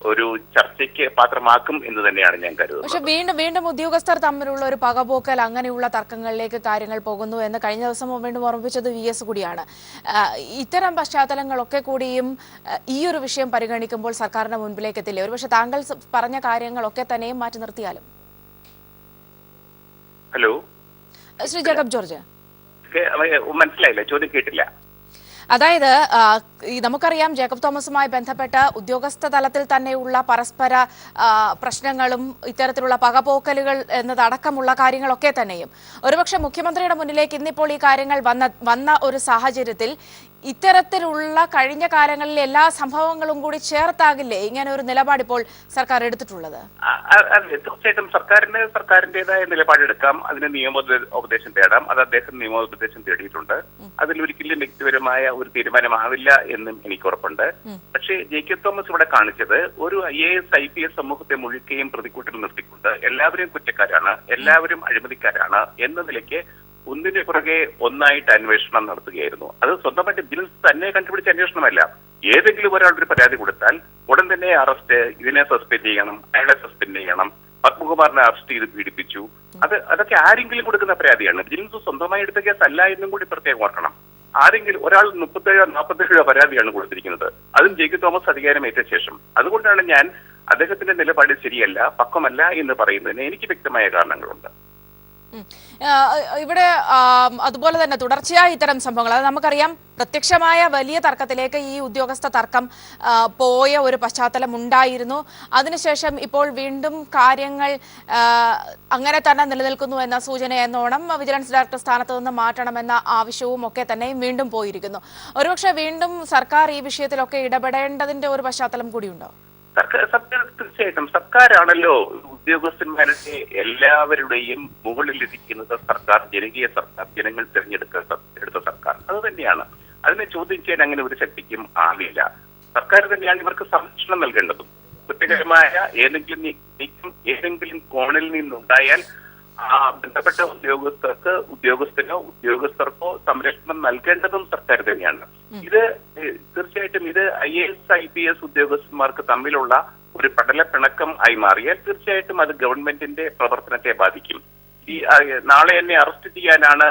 ഒരു ചർച്ചയ്ക്ക് പാത്രമാക്കും എന്ന് തന്നെയാണ് ഞാൻ കരുതുന്നത്. പക്ഷെ വീണ്ടും ഉദ്യോഗസ്ഥർ തമ്മിലുള്ള ഒരു പകപോക്കൽ, അങ്ങനെയുള്ള തർക്കങ്ങളിലേക്ക് കാര്യങ്ങൾ പോകുന്നു എന്ന് കഴിഞ്ഞ ദിവസം വീണ്ടും ഓർമ്മിപ്പിച്ചത് VS കൂടിയാണ്. ഇത്തരം പശ്ചാത്തലങ്ങളൊക്കെ കൂടിയും ഈ ഒരു വിഷയം പരിഗണിക്കുമ്പോൾ സർക്കാരിന്റെ മുൻപിലേക്ക് എത്തില്ലേ? ഒരുപക്ഷെ താങ്കൾ പറഞ്ഞ കാര്യങ്ങളൊക്കെ തന്നെയും മാറ്റി നിർത്തിയാലും. ഹലോ ശ്രീ ജേക്കബ് ജോർജ്, മനസ്സിലായില്ല, ചോദ്യം കേട്ടില്ല. അതായത് നമുക്കറിയാം ജേക്കബ് തോമസുമായി ബന്ധപ്പെട്ട് ഉദ്യോഗസ്ഥ തലത്തിൽ തന്നെയുള്ള പരസ്പര പ്രശ്നങ്ങളും ഇത്തരത്തിലുള്ള പകപോക്കലുകൾ എന്നതടക്കമുള്ള കാര്യങ്ങളൊക്കെ തന്നെയും ഒരുപക്ഷെ മുഖ്യമന്ത്രിയുടെ മുന്നിലേക്ക് ഇന്നിപ്പോൾ ഈ കാര്യങ്ങൾ വന്ന ഒരു സാഹചര്യത്തിൽ ഇത്തരത്തിലുള്ള കഴിഞ്ഞ കാലങ്ങളിലെ എല്ലാ സംഭവങ്ങളും കൂടി ചേർത്താകില്ലേ ഇങ്ങനെ ഒരു നിലപാട് ഇപ്പോൾ സർക്കാർ എടുത്തിട്ടുള്ളത്? തീർച്ചയായിട്ടും സർക്കാരിന്റേതായ നിലപാടെടുക്കാം. അതിന് നിയമോപദേശം തേടാം. അത് അദ്ദേഹം നിയമോപദേശം തേടിയിട്ടുണ്ട്. അതിലൊരിക്കലും വ്യക്തിപരമായ ഒരു തീരുമാനമാവില്ല എന്നും എനിക്ക് ഉറപ്പുണ്ട്. പക്ഷേ ജേക്കബ് തോമസ് ഇവിടെ കാണിച്ചത് ഒരു IAS IPS സമൂഹത്തെ മുഴുക്കുകയും പ്രതിക്കൂട്ടിൽ നിർത്തിക്കൊണ്ട് എല്ലാവരും കുറ്റക്കാരാണ്, എല്ലാവരും അഴിമതിക്കാരാണ് എന്ന നിലയ്ക്ക് ഒന്നിന് പുറകെ ഒന്നായിട്ട് അന്വേഷണം നടത്തുകയായിരുന്നു. അത് സ്വന്തമായിട്ട് വിജിലൻസ് തന്നെ കണ്ടുപിടിച്ച അന്വേഷണമല്ല. ഏതെങ്കിലും ഒരാളൊരു പരാതി കൊടുത്താൽ ഉടൻ തന്നെ അറസ്റ്റ്, ഇതിനെ സസ്പെൻഡ് ചെയ്യണം, അയാളെ സസ്പെൻഡ് ചെയ്യണം, പത്മകുമാറിനെ അറസ്റ്റ് ചെയ്ത് പീഡിപ്പിച്ചു, അതൊക്കെ ആരെങ്കിലും കൊടുക്കുന്ന പരാതിയാണ്. വിജിലൻസ് സ്വന്തമായി എടുത്ത കേസ് അല്ല എന്നും കൂടി പ്രത്യേകം ഓർക്കണം. ആരെങ്കിലും ഒരാൾ 37-47 പരാതിയാണ് കൊടുത്തിരിക്കുന്നത്, അതും ജേക്കബ് തോമസ് അധികാരമേറ്റ ശേഷം. അതുകൊണ്ടാണ് ഞാൻ അദ്ദേഹത്തിന്റെ നിലപാട് ശരിയല്ല, പക്വമല്ല എന്ന് പറയുന്നതിന് എനിക്ക് വ്യക്തമായ കാരണങ്ങളുണ്ട്. ഇവിടെ അതുപോലെ തന്നെ തുടർച്ചയായി ഇത്തരം സംഭവങ്ങൾ, അത് നമുക്കറിയാം, പ്രത്യക്ഷമായ വലിയ തർക്കത്തിലേക്ക് ഈ ഉദ്യോഗസ്ഥ തർക്കം പോയ ഒരു പശ്ചാത്തലം ഉണ്ടായിരുന്നു. അതിനുശേഷം ഇപ്പോൾ വീണ്ടും കാര്യങ്ങൾ അങ്ങനെ തന്നെ നിലനിൽക്കുന്നു എന്ന സൂചന എന്നോണം വിജിലൻസ് ഡയറക്ടർ സ്ഥാനത്ത് നിന്ന് മാറ്റണമെന്ന ആവശ്യവും ഒക്കെ തന്നെ വീണ്ടും പോയിരിക്കുന്നു. ഒരുപക്ഷെ വീണ്ടും സർക്കാർ ഈ വിഷയത്തിലൊക്കെ ഇടപെടേണ്ടതിന്റെ ഒരു പശ്ചാത്തലം കൂടിയുണ്ടോ? തീർച്ചയായിട്ടും സർക്കാരാണല്ലോ ഉദ്യോഗസ്ഥന്മാരുടെ എല്ലാവരുടെയും മുകളിലിരിക്കുന്നത്. സർക്കാർ ജനകീയ സർക്കാർ, ജനങ്ങൾ തിരഞ്ഞെടുത്ത സർക്കാർ, അത് തന്നെയാണ്. അതിനെ ചോദ്യം ചെയ്യാൻ അങ്ങനെ ഒരു ശക്തിക്കും ആവില്ല. സർക്കാർ തന്നെയാണ് ഇവർക്ക് സംരക്ഷണം നൽകേണ്ടതും. കുറ്റകരമായ ഏതെങ്കിലും നീക്കം ഏതെങ്കിലും കോണിൽ നിന്നുണ്ടായാൽ ബന്ധപ്പെട്ട ഉദ്യോഗസ്ഥർക്കോ സംരക്ഷണം നൽകേണ്ടതും സർക്കാർ തന്നെയാണ്. ഇത് തീർച്ചയായിട്ടും ഇത് IAS IPS ഉദ്യോഗസ്ഥന്മാർക്ക് തമ്മിലുള്ള ഒരു പടലപ്പിണക്കം ആയി മാറിയാൽ തീർച്ചയായിട്ടും അത് ഗവൺമെന്റിന്റെ പ്രവർത്തനത്തെ ബാധിക്കും. നാളെ എന്നെ അറസ്റ്റ് ചെയ്യാനാണ്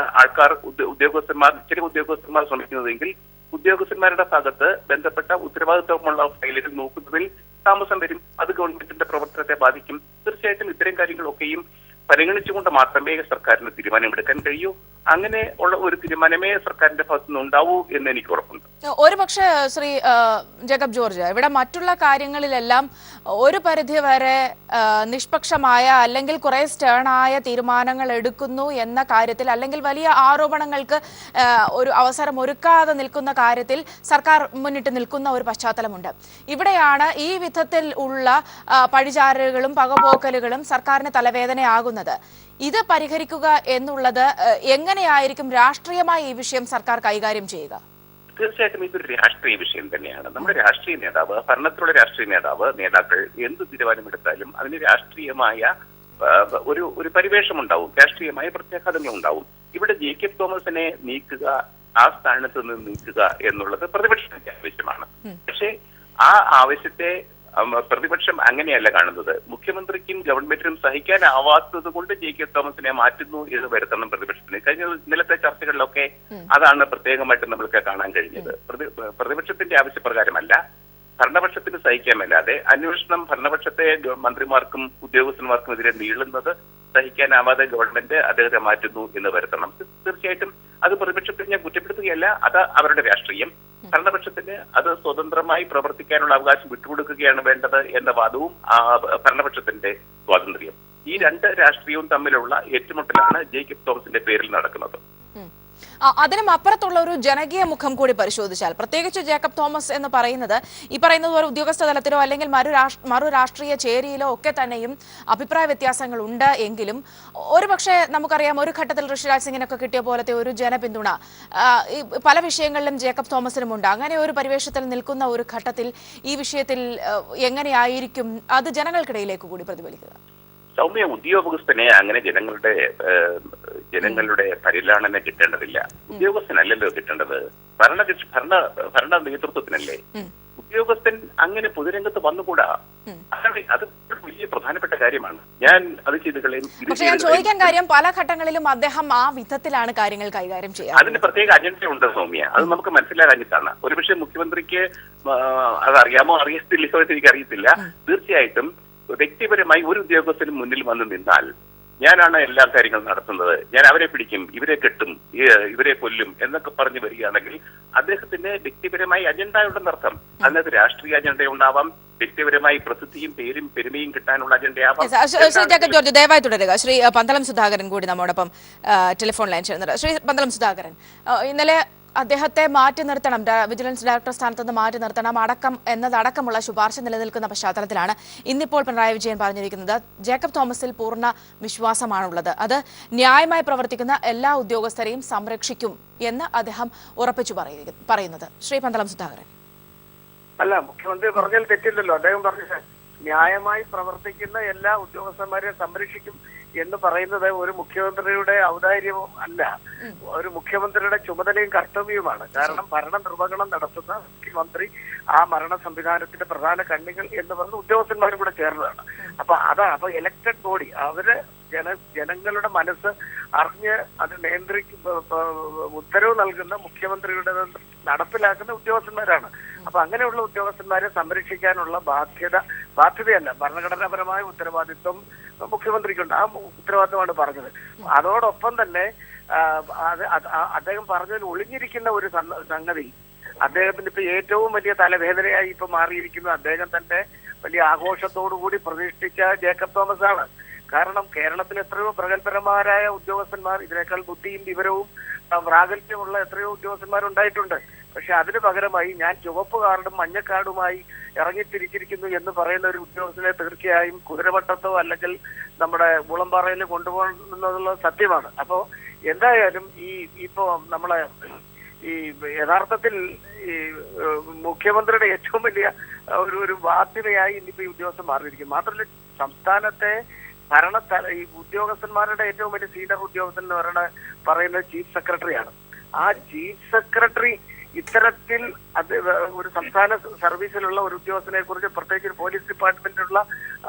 ചില ഉദ്യോഗസ്ഥന്മാർ ശ്രമിക്കുന്നതെങ്കിൽ ഉദ്യോഗസ്ഥന്മാരുടെ ഭാഗത്ത് ബന്ധപ്പെട്ട ഉത്തരവാദിത്വമുള്ള ഫയലുകൾ നോക്കുന്നതിൽ താമസം വരും. അത് ഗവൺമെന്റിന്റെ പ്രവർത്തനത്തെ ബാധിക്കും. തീർച്ചയായിട്ടും ഇത്തരം കാര്യങ്ങളൊക്കെയും പരിഗണിച്ചുകൊണ്ട് മാത്രമേ സർക്കാരിന് തീരുമാനമെടുക്കാൻ കഴിയൂ. അങ്ങനെ ഉള്ള ഒരു തീരുമാനമേ സർക്കാരിന്റെ ഭാഗത്തുനിന്ന് ഉണ്ടാവൂ എന്ന് എനിക്ക് ഉറപ്പുണ്ട്. ഒരുപക്ഷെ ശ്രീ ജേക്കബ് ജോർജ്, ഇവിടെ മറ്റുള്ള കാര്യങ്ങളിലെല്ലാം ഒരു പരിധി വരെ നിഷ്പക്ഷമായ അല്ലെങ്കിൽ കുറെ സ്റ്റേണായ തീരുമാനങ്ങൾ എടുക്കുന്നു എന്ന കാര്യത്തിൽ, അല്ലെങ്കിൽ വലിയ ആരോപണങ്ങൾക്ക് ഒരു അവസരം ഒരുക്കാതെ നിൽക്കുന്ന കാര്യത്തിൽ സർക്കാർ മുന്നിട്ട് നിൽക്കുന്ന ഒരു പശ്ചാത്തലമുണ്ട്. ഇവിടെയാണ് ഈ വിധത്തിൽ ഉള്ള പഴിചാരലുകളും പകപോക്കലുകളും സർക്കാരിന് തലവേദനയാകുന്നത്. ഇത് പരിഹരിക്കുക എന്നുള്ളത് എങ്ങനെയായിരിക്കും രാഷ്ട്രീയമായി ഈ വിഷയം സർക്കാർ കൈകാര്യം ചെയ്യുക? തീർച്ചയായിട്ടും ഇതൊരു രാഷ്ട്രീയ വിഷയം തന്നെയാണ്. നമ്മുടെ രാഷ്ട്രീയ നേതാവ്, ഭരണത്തിലുള്ള രാഷ്ട്രീയ നേതാക്കൾ എന്ത് തീരുമാനമെടുത്താലും അതിന് രാഷ്ട്രീയമായ ഒരു പരിവേഷം ഉണ്ടാവും, രാഷ്ട്രീയമായ പ്രത്യാഘാതങ്ങൾ ഉണ്ടാവും. ഇവിടെ ജേക്കബ് തോമസിനെ നീക്കുക, ആ സ്ഥാനത്ത് നിന്ന് നീക്കുക എന്നുള്ളത് പ്രതിപക്ഷത്തിന്റെ ആവശ്യമാണ്. പക്ഷേ ആ ആവശ്യത്തെ പ്രതിപക്ഷം അങ്ങനെയല്ല കാണുന്നത്. മുഖ്യമന്ത്രിക്കും ഗവൺമെന്റിനും സഹിക്കാനാവാത്തത് കൊണ്ട് ജേക്കബ് തോമസിനെ മാറ്റുന്നു എന്ന് വരുത്തണം പ്രതിപക്ഷത്തിന്. കഴിഞ്ഞ ഇന്നലത്തെ ചർച്ചകളിലൊക്കെ അതാണ് പ്രത്യേകമായിട്ട് നമ്മൾക്ക് കാണാൻ കഴിഞ്ഞത്. പ്രതിപക്ഷത്തിന്റെ ആവശ്യപ്രകാരമല്ല, ഭരണപക്ഷത്തിന് സഹിക്കാമല്ലാതെ അന്വേഷണം ഭരണപക്ഷത്തെ മന്ത്രിമാർക്കും ഉദ്യോഗസ്ഥന്മാർക്കും എതിരെ നീളുന്നത് സഹിക്കാനാവാതെ ഗവൺമെന്റ് അദ്ദേഹത്തെ മാറ്റുന്നു എന്ന് വരുത്തണം. തീർച്ചയായിട്ടും അത് പ്രതിപക്ഷത്തെ ഞാൻ കുറ്റപ്പെടുത്തുകയല്ല, അത് അവരുടെ രാഷ്ട്രീയം. ഭരണപക്ഷത്തിന് അത് സ്വതന്ത്രമായി പ്രവർത്തിക്കാനുള്ള അവകാശം വിട്ടുകൊടുക്കുകയാണ് വേണ്ടത് എന്ന വാദവും ഭരണപക്ഷത്തിന്റെ സ്വാതന്ത്ര്യം. ഈ രണ്ട് രാഷ്ട്രീയവും തമ്മിലുള്ള ഏറ്റുമുട്ടലാണ് ജേക്കബ് തോമസിന്റെ പേരിൽ നടക്കുന്നത്. അതിനും അപ്പുറത്തുള്ള ഒരു ജനകീയ മുഖം കൂടി പരിശോധിച്ചാൽ, പ്രത്യേകിച്ച് ജേക്കബ് തോമസ് എന്ന് പറയുന്നത് ഈ പറയുന്നത് പോലെ ഉദ്യോഗസ്ഥ തലത്തിലോ അല്ലെങ്കിൽ മറു രാഷ്ട്രീയ ചേരിയിലോ ഒക്കെ തന്നെയും അഭിപ്രായ വ്യത്യാസങ്ങൾ ഉണ്ട് എങ്കിലും ഒരുപക്ഷെ നമുക്കറിയാം ഒരു ഘട്ടത്തിൽ ഋഷിരാജ് സിംഗിനൊക്കെ കിട്ടിയ പോലത്തെ ഒരു ജനപിന്തുണ പല വിഷയങ്ങളിലും ജേക്കബ് തോമസിനുമുണ്ട്. അങ്ങനെ ഒരു പരിവേഷത്തിൽ നിൽക്കുന്ന ഒരു ഘട്ടത്തിൽ ഈ വിഷയത്തിൽ എങ്ങനെയായിരിക്കും അത് ജനങ്ങൾക്കിടയിലേക്ക് കൂടി പ്രതിഫലിക്കുക? സൗമ്യ, ഉദ്യോഗസ്ഥനെ അങ്ങനെ ജനങ്ങളുടെ പരിലാളന കിട്ടേണ്ടതില്ല. ഉദ്യോഗസ്ഥനല്ലല്ലോ കിട്ടേണ്ടത്, ഭരണ നേതൃത്വത്തിനല്ലേ. ഉദ്യോഗസ്ഥൻ അങ്ങനെ പൊതുരംഗത്ത് വന്നുകൂടാ. അത് വലിയ പ്രധാനപ്പെട്ട കാര്യമാണ്. ഞാൻ അത് ചെയ്ത് കളയും. പക്ഷേ ഞാൻ ചോദിക്കാൻ കാര്യം, പല ഘട്ടങ്ങളിലും അദ്ദേഹം ആ വിധത്തിലാണ് കാര്യങ്ങൾ കൈകാര്യം ചെയ്യുക. അതിന് പ്രത്യേക അജണ്ട ഉണ്ട് സൗമ്യ. അത് നമുക്ക് മനസ്സിലാകാഞ്ഞിട്ടാണ്. ഒരുപക്ഷെ മുഖ്യമന്ത്രിക്ക് അതറിയാമോ അറിയത്തില്ലയോ എന്ന് എനിക്കറിയത്തില്ല. തീർച്ചയായിട്ടും വ്യക്തിപരമായി ഒരു ഉദ്യോഗസ്ഥനും മുന്നിൽ വന്ന് നിന്നാൽ ഞാനാണ് എല്ലാ കാര്യങ്ങളും നടത്തുന്നത്, ഞാൻ അവരെ പിടിക്കും, ഇവരെ കെട്ടും, ഇവരെ കൊല്ലും എന്നൊക്കെ പറഞ്ഞു വരികയാണെങ്കിൽ അദ്ദേഹത്തിന് വ്യക്തിപരമായി അജണ്ട ഉണ്ടെന്നർത്ഥം. അതിനകത്ത് രാഷ്ട്രീയ അജണ്ട ഉണ്ടാവാം, വ്യക്തിപരമായി പ്രസിദ്ധിയും പേരും പെരുമയും കിട്ടാനുള്ള അജണ്ടയാവാം. ശ്രീ ജേക്കബ് ജോർജ് ദയവായി തുടരുക. ശ്രീ പന്തളം സുധാകരൻ കൂടി നമ്മോടൊപ്പം ടെലിഫോൺ ലൈൻ ചെയ്യുന്നുണ്ട്. ശ്രീ പന്തളം സുധാകരൻ, ഇന്നലെ അദ്ദേഹത്തെ മാറ്റി നിർത്തണം, വിജിലൻസ് ഡയറക്ടർ സ്ഥാനത്ത് നിന്ന് മാറ്റി നിർത്തണം എന്നതടക്കമുള്ള ശുപാർശ നിലനിൽക്കുന്ന പശ്ചാത്തലത്തിലാണ് ഇന്നിപ്പോൾ പിണറായി വിജയൻ പറഞ്ഞിരിക്കുന്നത് ജേക്കബ് തോമസിൽ പൂർണ്ണ വിശ്വാസമാണുള്ളത്, അത് ന്യായമായി പ്രവർത്തിക്കുന്ന എല്ലാ ഉദ്യോഗസ്ഥരെയും സംരക്ഷിക്കും എന്ന് അദ്ദേഹം ഉറപ്പിച്ചു പറയുന്നത്. ശ്രീ പന്തളം സുധാകരൻ. അല്ല, മുഖ്യമന്ത്രി പറഞ്ഞാൽ തെറ്റില്ലല്ലോ. അദ്ദേഹം പറഞ്ഞത് ന്യായമായി പ്രവർത്തിക്കുന്ന എല്ലാ ഉദ്യോഗസ്ഥന്മാരെയും സംരക്ഷിക്കും എന്ന് പറയുന്നത് ഒരു മുഖ്യമന്ത്രിയുടെ ഔദാര്യവും അല്ല, ഒരു മുഖ്യമന്ത്രിയുടെ ചുമതലയും കർത്തവ്യവുമാണ്. കാരണം ഭരണ നിർവഹണം നടത്തുന്ന മുഖ്യമന്ത്രി ആ ഭരണ സംവിധാനത്തിന്റെ പ്രധാന കണ്ണികൾ എന്ന് പറഞ്ഞ ഉദ്യോഗസ്ഥന്മാരും കൂടെ ചേർന്നതാണ്. അപ്പൊ ഇലക്ടഡ് ബോഡി അവര് ജനങ്ങളുടെ മനസ്സ് അറിഞ്ഞ് അത് ഉത്തരവ് നൽകുന്ന മുഖ്യമന്ത്രിയുടെ നടപ്പിലാക്കുന്ന ഉദ്യോഗസ്ഥന്മാരാണ്. അപ്പൊ അങ്ങനെയുള്ള ഉദ്യോഗസ്ഥന്മാരെ സംരക്ഷിക്കാനുള്ള ബാധ്യതയല്ല, ഭരണഘടനാപരമായ ഉത്തരവാദിത്വം മുഖ്യമന്ത്രിക്കുണ്ട്. ആ ഉത്തരവാദിത്തമാണ് പറഞ്ഞത്. അതോടൊപ്പം തന്നെ അദ്ദേഹം പറഞ്ഞതിൽ ഒളിഞ്ഞിരിക്കുന്ന ഒരു സംഗതി, അദ്ദേഹത്തിന് ഇപ്പൊ ഏറ്റവും വലിയ തലവേദനയായി ഇപ്പൊ മാറിയിരിക്കുന്നു. അദ്ദേഹം തന്നെ വലിയ ആഘോഷത്തോടുകൂടി പ്രതിഷ്ഠിച്ച ജേക്കബ് തോമസ് ആണ്. കാരണം കേരളത്തിൽ എത്രയോ പ്രഗത്ഭരന്മാരായ ഉദ്യോഗസ്ഥന്മാർ, ഇതിനേക്കാൾ ബുദ്ധിയും വിവരവും പ്രാഗൽഭ്യമുള്ള എത്രയോ ഉദ്യോഗസ്ഥന്മാരുണ്ടായിട്ടുണ്ട്. പക്ഷെ അതിന് പകരമായി ഞാൻ ചുവപ്പ് കാർഡും മഞ്ഞക്കാർഡുമായി ഇറങ്ങിത്തിരിച്ചിരിക്കുന്നു എന്ന് പറയുന്ന ഒരു ഉദ്യോഗസ്ഥനെ തീർച്ചയായും കുതിരവട്ടത്തോ അല്ലെങ്കിൽ നമ്മുടെ മുളമ്പാറയിൽ കൊണ്ടുപോകുന്നതുള്ള സത്യമാണ്. അപ്പോ എന്തായാലും ഇപ്പോ നമ്മളെ യഥാർത്ഥത്തിൽ മുഖ്യമന്ത്രിയുടെ ഏറ്റവും വലിയ ഒരു ബാധ്യതയായി ഇന്നിപ്പോ ഈ ഉദ്യോഗസ്ഥൻ മാറിയിരിക്കും. മാത്രമല്ല സംസ്ഥാനത്തെ ഈ ഉദ്യോഗസ്ഥന്മാരുടെ ഏറ്റവും വലിയ സീനിയർ ഉദ്യോഗസ്ഥൻ എന്ന് പറയുന്നത് ചീഫ് സെക്രട്ടറിയാണ്. ആ ചീഫ് സെക്രട്ടറി ഇത്തരത്തിൽ ഒരു സംസ്ഥാന സർവീസിലുള്ള ഒരു ഉദ്യോഗസ്ഥനെ കുറിച്ച്, പ്രത്യേകിച്ച് പോലീസ് ഡിപ്പാർട്ട്മെന്റിലുള്ള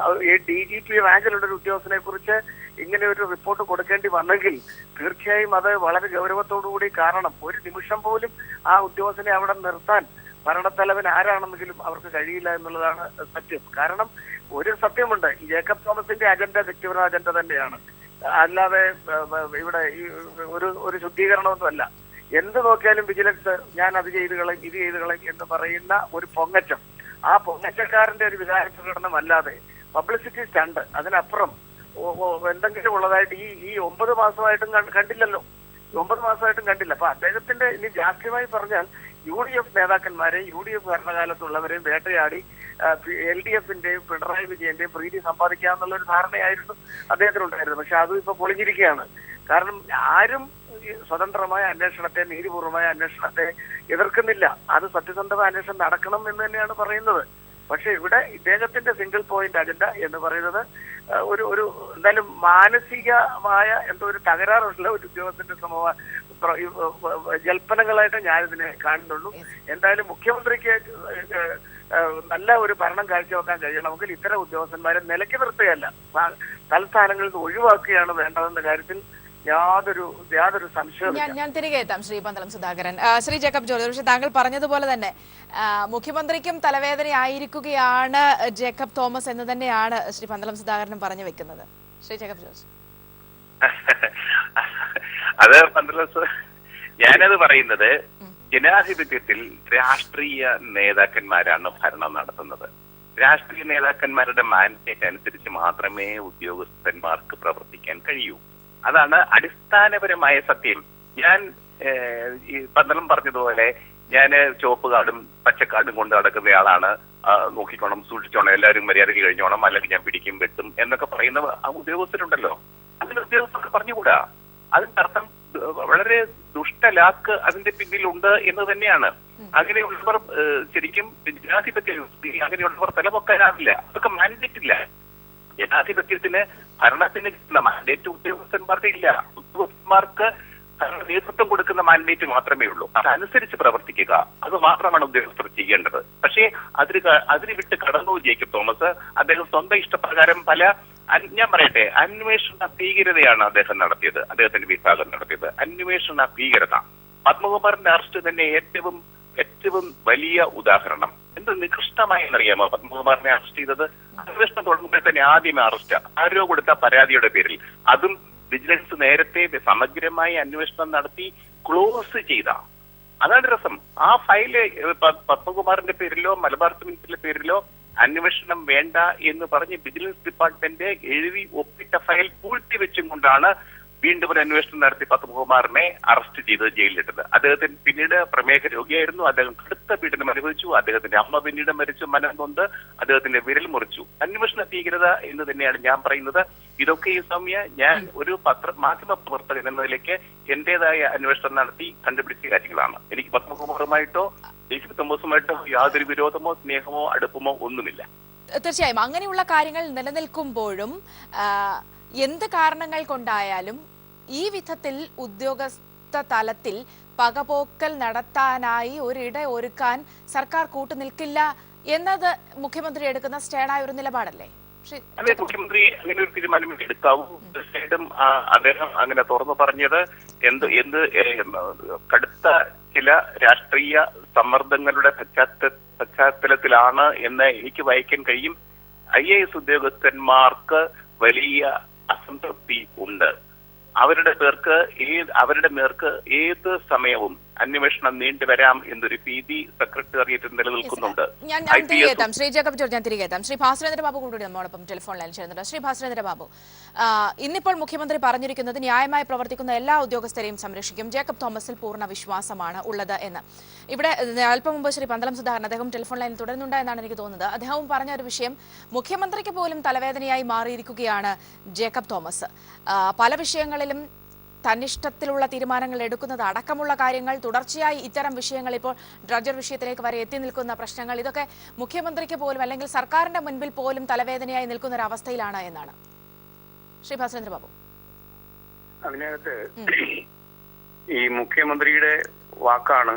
DGP റാങ്കിലുള്ള ഒരു ഉദ്യോഗസ്ഥനെ കുറിച്ച് ഇങ്ങനെ ഒരു റിപ്പോർട്ട് കൊടുക്കേണ്ടി വന്നെങ്കിൽ തീർച്ചയായും അത് വളരെ ഗൗരവത്തോടുകൂടി കാണണം. ഒരു നിമിഷം പോലും ആ ഉദ്യോഗസ്ഥനെ അവിടെ നിർത്താൻ ഭരണത്തലവൻ ആരാണെന്നെങ്കിലും അവർക്ക് കഴിയില്ല എന്നുള്ളതാണ് സത്യം. കാരണം ഒരു സത്യമുണ്ട്, ഈ ജേക്കബ് തോമസിന്റെ അജണ്ട വ്യക്തിപര അജണ്ട തന്നെയാണ്, അല്ലാതെ ഇവിടെ ഒരു ശുദ്ധീകരണമൊന്നുമല്ല. എന്ത് നോക്കിയാലും വിജിലൻസ് ഞാൻ അത് ചെയ്ത് കളയും ഇത് ചെയ്ത് കളയും എന്ന് പറയുന്ന ഒരു പൊങ്ങച്ചം, ആ പൊങ്ങച്ചക്കാരന്റെ ഒരു വികാര പ്രകടനമല്ലാതെ പബ്ലിസിറ്റി സ്റ്റണ്ട്, അതിനപ്പുറം എന്തെങ്കിലും ഉള്ളതായിട്ട് ഈ 9 മാസമായിട്ടും കണ്ടില്ലല്ലോ. 9 മാസമായിട്ടും കണ്ടില്ല. അപ്പൊ അദ്ദേഹത്തിന്റെ ഇനി രാഷ്ട്രീയമായി പറഞ്ഞാൽ UDF നേതാക്കന്മാരെ UDF ഭരണകാലത്തുള്ളവരെയും വേട്ടയാടി LDFന്റെയും പിണറായി വിജയന്റെയും പ്രീതി സമ്പാദിക്കാന്നുള്ള ഒരു ധാരണയായിരുന്നു അദ്ദേഹത്തിനുണ്ടായിരുന്നത്. പക്ഷെ അതും ഇപ്പൊ പൊളിഞ്ഞിരിക്കുകയാണ്. കാരണം ആരും സ്വതന്ത്രമായ അന്വേഷണത്തെ, നീതിപൂർവമായ അന്വേഷണത്തെ എതിർക്കുന്നില്ല. അത് സത്യസന്ധമായ അന്വേഷണം നടക്കണം എന്ന് തന്നെയാണ് പറയുന്നത്. പക്ഷെ ഇവിടെ ഇദ്ദേഹത്തിന്റെ സിംഗിൾ പോയിന്റ് അജണ്ട എന്ന് പറയുന്നത് ഒരു എന്തായാലും മാനസികമായ എന്തോ ഒരു തകരാറുള്ള ഒരു ഉദ്യോഗസ്ഥന്റെ ജൽപ്പനങ്ങളായിട്ട് ഞാനിതിനെ കാണുന്നുള്ളൂ. എന്തായാലും മുഖ്യമന്ത്രിക്ക് നല്ല ഒരു ഭരണം കാഴ്ചവെക്കാൻ കഴിയണമെങ്കിൽ ഇത്തരം ഉദ്യോഗസ്ഥന്മാരെ നിലയ്ക്ക് നിർത്തുകയല്ല, തൽസ്ഥാനങ്ങളിൽ നിന്ന് ഒഴിവാക്കുകയാണ് വേണ്ടതെന്ന കാര്യത്തിൽ യാതൊരു സംശയവും. ഞാൻ തിരികെ എത്താം ശ്രീ പന്തളം സുധാകരൻ. ശ്രീ ജേക്കബ് ജോർജ്, പക്ഷെ താങ്കൾ പറഞ്ഞതുപോലെ തന്നെ മുഖ്യമന്ത്രിക്കും തലവേദനയായിരിക്കുകയാണ് ജേക്കബ് തോമസ് എന്ന് തന്നെയാണ് ശ്രീ പന്തളം സുധാകരനും പറഞ്ഞു വെക്കുന്നത്. Shri Jacob George. അത് ഞാനത് പറയുന്നത് ജനാധിപത്യത്തിൽ രാഷ്ട്രീയ നേതാക്കന്മാരാണ് ഭരണം നടത്തുന്നത്. രാഷ്ട്രീയ നേതാക്കന്മാരുടെ മാൻഡേറ്റ് അനുസരിച്ച് മാത്രമേ ഉദ്യോഗസ്ഥന്മാർക്ക് പ്രവർത്തിക്കാൻ കഴിയൂ. അതാണ് അടിസ്ഥാനപരമായ സത്യം. ഞാൻ ഈ പന്തളം പറഞ്ഞതുപോലെ ഞാൻ ചുവപ്പ് കാർഡും പച്ചക്കാർഡും കൊണ്ട് നടക്കുന്നയാളാണ്, നോക്കിക്കോണം, സൂക്ഷിച്ചോണം, എല്ലാവരും മര്യാദയ്ക്ക് കഴിഞ്ഞോണം, അല്ലെങ്കിൽ ഞാൻ പിടിക്കും വെട്ടും എന്നൊക്കെ പറയുന്ന ഉദ്യോഗസ്ഥരുണ്ടല്ലോ. അതിന് ഉദ്യോഗസ്ഥർക്ക് പറഞ്ഞുകൂടാ. അതിന്റെ അർത്ഥം വളരെ ദുഷ്ടലാക്ക് അതിന്റെ പിന്നിലുണ്ട് എന്ന് തന്നെയാണ്. അങ്ങനെയുള്ളവർ ശരിക്കും ജനാധിപത്യ അങ്ങനെയുള്ളവർ തലപൊക്കാനാവില്ല. അതൊക്കെ മാൻഡേറ്റ് ഇല്ല. ജനാധിപത്യത്തിന് ഭരണത്തിന് മാൻഡേറ്റ് ഉദ്യോഗസ്ഥന്മാർക്ക് ഇല്ല. ഉദ്യോഗസ്ഥന്മാർക്ക് നേതൃത്വം കൊടുക്കുന്ന മാൻഡേറ്റ് മാത്രമേ ഉള്ളൂ. അതനുസരിച്ച് പ്രവർത്തിക്കുക, അത് മാത്രമാണ് ഉദ്യോഗസ്ഥർ ചെയ്യേണ്ടത്. പക്ഷേ അതിന് വിട്ട് കടന്നു ജേക്കബ് തോമസ്. അദ്ദേഹം സ്വന്തം ഇഷ്ടപ്രകാരം ഞാൻ പറയട്ടെ, അന്വേഷണ ഭീകരതയാണ് അദ്ദേഹം നടത്തിയത്, അദ്ദേഹത്തിന്റെ വിഭാഗം നടത്തിയത്. അന്വേഷണ ഭീകരത. പത്മകുമാറിന്റെ അറസ്റ്റ് തന്നെ ഏറ്റവും വലിയ ഉദാഹരണം. എന്ത് നികൃഷ്ടമായി എന്നറിയാമോ പത്മകുമാറിനെ അറസ്റ്റ് ചെയ്തത്? അന്വേഷണം തുടങ്ങുമ്പോൾ തന്നെ ആദ്യമേ അറസ്റ്റ്, ആരോ കൊടുത്ത പരാതിയുടെ പേരിൽ. അതും വിജിലൻസ് നേരത്തെ സമഗ്രമായി അന്വേഷണം നടത്തി ക്ലോസ് ചെയ്ത. അതാണ് രസം. ആ ഫയല് പത്മകുമാറിന്റെ പേരിലോ മലബാർ സിമന്റ്സിന്റെ പേരിലോ അന്വേഷണം വേണ്ട എന്ന് പറഞ്ഞ് വിജിലൻസ് ഡിപ്പാർട്ട്മെന്റ് എഴുതി ഒപ്പിട്ട ഫയൽ പൂഴ്ത്തിവെച്ചും കൊണ്ടാണ് വീണ്ടും ഒരു അന്വേഷണം നടത്തി പത്മകുമാറിനെ അറസ്റ്റ് ചെയ്ത് ജയിലിലിട്ടത്. അദ്ദേഹത്തിന് പിന്നീട് പ്രമേഹ രോഗിയായിരുന്നു. അദ്ദേഹം കടുത്ത പീഡനം അനുഭവിച്ചു. അദ്ദേഹത്തിന്റെ അമ്മ പിന്നീട് മരിച്ചു. മനം നൊന്ത് അദ്ദേഹത്തിന്റെ വിരൽ മുറിച്ചു. അന്വേഷണ ഭീകരത എന്ന് തന്നെയാണ് ഞാൻ പറയുന്നത്. ഇതൊക്കെ ഈ സമയം ഞാൻ ഒരു മാധ്യമ പ്രവർത്തകൻ എന്ന നിലയ്ക്ക് എന്റേതായ അന്വേഷണം നടത്തി കണ്ടുപിടിച്ച കാര്യങ്ങളാണ്. എനിക്ക് പത്മകുമാറുമായിട്ടോ ജേക്കബ് തോമസുമായിട്ടോ യാതൊരു വിരോധമോ സ്നേഹമോ അടുപ്പമോ ഒന്നുമില്ല. തീർച്ചയായും അങ്ങനെയുള്ള കാര്യങ്ങൾ നിലനിൽക്കുമ്പോഴും എന്ത് കാരണങ്ങൾ കൊണ്ടായാലും ഈ വിധത്തിൽ ഉദ്യോഗസ്ഥ തലത്തിൽ പകപോക്കൽ നടത്താനായി ഒരിട ഒരുക്കാൻ സർക്കാർ കൂട്ടുനിൽക്കില്ല എന്നത് മുഖ്യമന്ത്രി എടുക്കുന്ന സ്റ്റേണായ ഒരു നിലപാടല്ലേ? അതെ, മുഖ്യമന്ത്രി അങ്ങനെ ഒരു തീരുമാനം എടുക്കാവൂ. തീർച്ചയായിട്ടും അദ്ദേഹം അങ്ങനെ തുറന്നു പറഞ്ഞത് എന്ത് കടുത്ത ചില രാഷ്ട്രീയ സമ്മർദ്ദങ്ങളുടെ പശ്ചാത്തലത്തിലാണ് എന്ന് എനിക്ക് വായിക്കാൻ കഴിയും. IAS ഉദ്യോഗസ്ഥന്മാർക്ക് വലിയ അസംതൃപ്തി ഉണ്ട്. അവരുടെ നേർക്ക് ഏത് സമയവും അന്വേഷണം നീണ്ടുവരാം എന്നൊരു ഭീതി സെക്രട്ടേറിയറ്റിൽ നിലനിൽക്കുന്നുണ്ട്. ഞാൻ ശ്രീ ജേക്കബ് ജോർജ് തിരികെ എത്താം. ശ്രീ ഭാസ്കരേന്ദ്ര ബാബു കൂടി നമ്മോടൊപ്പം ടെലിഫോൺ ലൈൻ ചേരുന്നുണ്ട്. ശ്രീ ഭാസ്കരേന്ദ്ര ബാബു, ഇന്നിപ്പോൾ മുഖ്യമന്ത്രി പറഞ്ഞിരിക്കുന്നത് ന്യായമായി പ്രവർത്തിക്കുന്ന എല്ലാ ഉദ്യോഗസ്ഥരെയും സംരക്ഷിക്കും, ജേക്കബ് തോമസിൽ പൂർണ്ണ വിശ്വാസമാണ് ഉള്ളത് എന്ന്. ഇവിടെ അല്പം മുമ്പ് ശ്രീ പന്തളം സുധാകരൻ അദ്ദേഹം ടെലിഫോൺ ലൈനിൽ തുടരുന്നുണ്ട് എന്നാണ് എനിക്ക് തോന്നുന്നത്. അദ്ദേഹവും പറഞ്ഞ ഒരു വിഷയം, മുഖ്യമന്ത്രിക്ക് പോലും തലവേദനയായി മാറിയിരിക്കുകയാണ് ജേക്കബ് തോമസ്. പല വിഷയങ്ങളിലും തന്നിഷ്ടത്തിലുള്ള തീരുമാനങ്ങൾ എടുക്കുന്നത് അടക്കമുള്ള കാര്യങ്ങൾ, തുടർച്ചയായി ഇത്തരം വിഷയങ്ങൾ, ഇപ്പോൾ ഡ്രഡ്ജർ വിഷയത്തിലേക്ക് വരെ എത്തി നിൽക്കുന്ന പ്രശ്നങ്ങൾ, ഇതൊക്കെ മുഖ്യമന്ത്രിക്ക് പോലും അല്ലെങ്കിൽ സർക്കാരിന്റെ മുൻപിൽ പോലും തലവേദനയായി നിൽക്കുന്ന ഒരു അവസ്ഥയിലാണ് എന്നാണ്. ശ്രീ ഭാസ്കരേന്ദ്ര ബാബു, അതിനകത്ത് ഈ മുഖ്യമന്ത്രിയുടെ വാക്കാണ്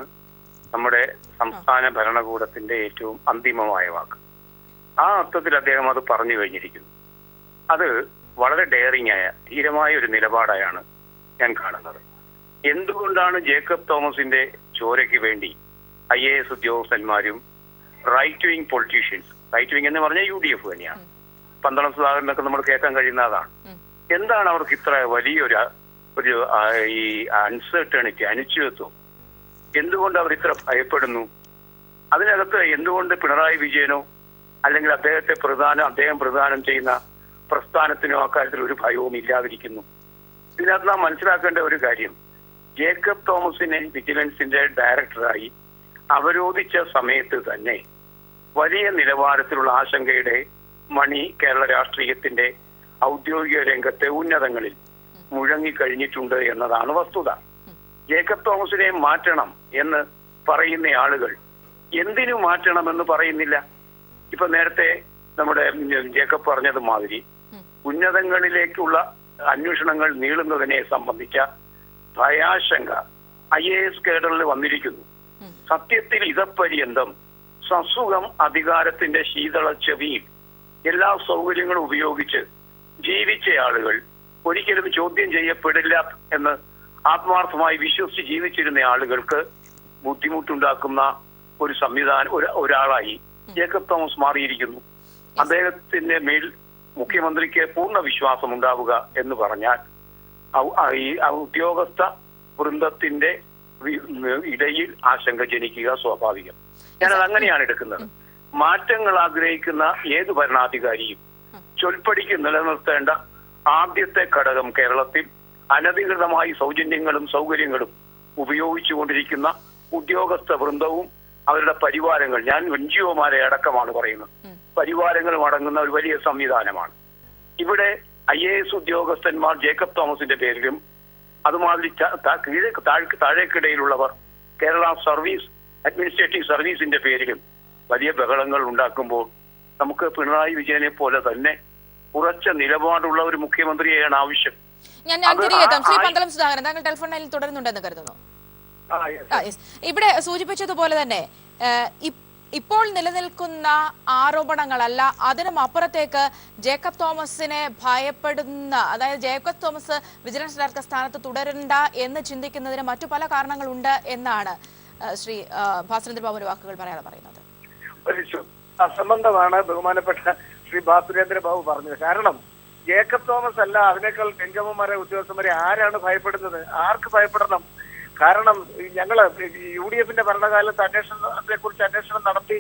നമ്മുടെ സംസ്ഥാന ഭരണകൂടത്തിന്റെ ഏറ്റവും അന്തിമമായ വാക്ക്. ആ അർത്ഥത്തിൽ അദ്ദേഹം അത് പറഞ്ഞു കഴിഞ്ഞിരിക്കുന്നു. അത് വളരെ ഡെയറിംഗ് ആയ ധീരമായ ഒരു നിലപാടായാണ് ഞാൻ കാണുന്നത്. എന്തുകൊണ്ടാണ് ജേക്കബ് തോമസിന്റെ ചോരയ്ക്ക് വേണ്ടി IAS ഉദ്യോഗസ്ഥന്മാരും right wing politicians, right wing എന്ന് പറഞ്ഞാൽ UDF തന്നെയാണ്, പന്തളം സുധാകരനൊക്കെ നമ്മൾ കേൾക്കാൻ കഴിയുന്ന അതാണ്, എന്താണ് അവർക്ക് ഇത്ര വലിയൊരു ഈ അൺസർട്ടണിറ്റി, അനിശ്ചിതത്വം? എന്തുകൊണ്ട് അവർ ഇത്ര ഭയപ്പെടുന്നു? അതിനകത്ത് എന്തുകൊണ്ട് പിണറായി വിജയനോ അല്ലെങ്കിൽ അദ്ദേഹം പ്രദാനം ചെയ്യുന്ന പ്രസ്ഥാനത്തിനോ അക്കാര്യത്തിൽ ഒരു ഭയവും ഇല്ലാതിരിക്കുന്നു? ഇതിനകത്ത് നാം മനസ്സിലാക്കേണ്ട ഒരു കാര്യം, ജേക്കബ് തോമസിനെ വിജിലൻസിന്റെ ഡയറക്ടറായി അവരോധിച്ച സമയത്ത് തന്നെ വലിയ നിലവാരത്തിലുള്ള ആശങ്കയുടെ മണി കേരള രാഷ്ട്രീയത്തിന്റെ ഔദ്യോഗിക രംഗത്തെ ഉന്നതങ്ങളിൽ മുഴങ്ങിക്കഴിഞ്ഞിട്ടുണ്ട് എന്നതാണ് വസ്തുത. ജേക്കബ് തോമസിനെ മാറ്റണം എന്ന് പറയുന്ന ആളുകൾ എന്തിനു മാറ്റണമെന്ന് പറയുന്നില്ല. ഇപ്പൊ നേരത്തെ നമ്മുടെ ജേക്കബ് പറഞ്ഞത് മാതിരി ഉന്നതങ്ങളിലേക്കുള്ള അന്വേഷണങ്ങൾ നീളുന്നതിനെ സംബന്ധിച്ച ഭയാശങ്ക IAS കേഡറിൽ വന്നിരിക്കുന്നു. സത്യത്തിൽ ഇതപര്യന്തം സസുഖം അധികാരത്തിന്റെ ശീതള ചെവിയിൽ എല്ലാ സൗകര്യങ്ങളും ഉപയോഗിച്ച് ജീവിച്ച ആളുകൾ, ഒരിക്കലും ചോദ്യം ചെയ്യപ്പെടില്ല എന്ന് ആത്മാർത്ഥമായി വിശ്വസിച്ച് ജീവിച്ചിരുന്ന ആളുകൾക്ക് ബുദ്ധിമുട്ടുണ്ടാക്കുന്ന ഒരു സംവിധാനം ഒരാളായി ജേക്കബ് തോമസ് മാറിയിരിക്കുന്നു. അദ്ദേഹത്തിന്റെ മേൽ മുഖ്യമന്ത്രിക്ക് പൂർണ്ണ വിശ്വാസം ഉണ്ടാവുക എന്ന് പറഞ്ഞാൽ ഈ ഉദ്യോഗസ്ഥ വൃന്ദത്തിന്റെ ഇടയിൽ ആശങ്ക ജനിക്കുക സ്വാഭാവികം. ഞാനത് അങ്ങനെയാണ് എടുക്കുന്നത്. മാറ്റങ്ങൾ ആഗ്രഹിക്കുന്ന ഏത് ഭരണാധികാരിയും ചൊൽപ്പടിക്ക് നിലനിർത്തേണ്ട ആദ്യത്തെ ഘടകം കേരളത്തിൽ അനധികൃതമായി സൗജന്യങ്ങളും സൗകര്യങ്ങളും ഉപയോഗിച്ചുകൊണ്ടിരിക്കുന്ന ഉദ്യോഗസ്ഥ വൃന്ദവും അവരുടെ പരിവാരങ്ങൾ, ഞാൻ NGOമാരെ അടക്കമാണ് പറയുന്നത്, പരിവാരങ്ങളും അടങ്ങുന്ന ഒരു വലിയ സംവിധാനമാണ്. ഇവിടെ IAS ഉദ്യോഗസ്ഥന്മാർ ജേക്കബ് തോമസിന്റെ പേരിലും അതുമാതിരി താഴേക്കിടയിലുള്ളവർ കേരള അഡ്മിനിസ്ട്രേറ്റീവ് സർവീസിന്റെ പേരിലും വലിയ ബഹളങ്ങൾ ഉണ്ടാക്കുമ്പോൾ നമുക്ക് പിണറായി വിജയനെ പോലെ തന്നെ ഉറച്ച നിലപാടുള്ള ഒരു മുഖ്യമന്ത്രിയെയാണ് ആവശ്യം. ഞാൻ തിരികെ എത്താം. ശ്രീ പന്തളം സുധാകരൻ, താങ്കൾ ടെലിഫോൺ ലൈനിൽ തുടരുന്നുണ്ടെന്ന് കരുതുന്നു. ഇവിടെ സൂചിപ്പിച്ചതുപോലെ തന്നെ ഇപ്പോൾ നിലനിൽക്കുന്ന ആരോപണങ്ങളല്ല, അതിനും അപ്പുറത്തേക്ക് ജേക്കബ് തോമസിനെ ഭയപ്പെടുന്ന, അതായത് ജേക്കബ് തോമസ് വിജിലൻസ് ഡയറക്ടർ സ്ഥാനത്ത് തുടരണ്ട എന്ന് ചിന്തിക്കുന്നതിന് മറ്റു പല കാരണങ്ങളുണ്ട് എന്നാണ് ശ്രീ ഭാസ്കരേന്ദ്ര ബാബുവിന്റെ വാക്കുകൾ പറയാതെ പറയുന്നത്. അസംബന്ധമാണ് ബഹുമാനപ്പെട്ട ശ്രീ ഭാസ്കരേന്ദ്ര ബാബു പറഞ്ഞത്. കാരണം ജേക്കബ് തോമസ് അല്ല, അതിനേക്കാൾ കെങ്കമ്മമാരെ ഉദ്യോഗസ്ഥന്മാരെ ആരാണ് ഭയപ്പെടുന്നത്? ആർക്ക് ഭയപ്പെടണം? കാരണം ഞങ്ങള് UDF ഭരണകാലത്ത് അന്വേഷണത്തെ കുറിച്ച് അന്വേഷണം നടത്തി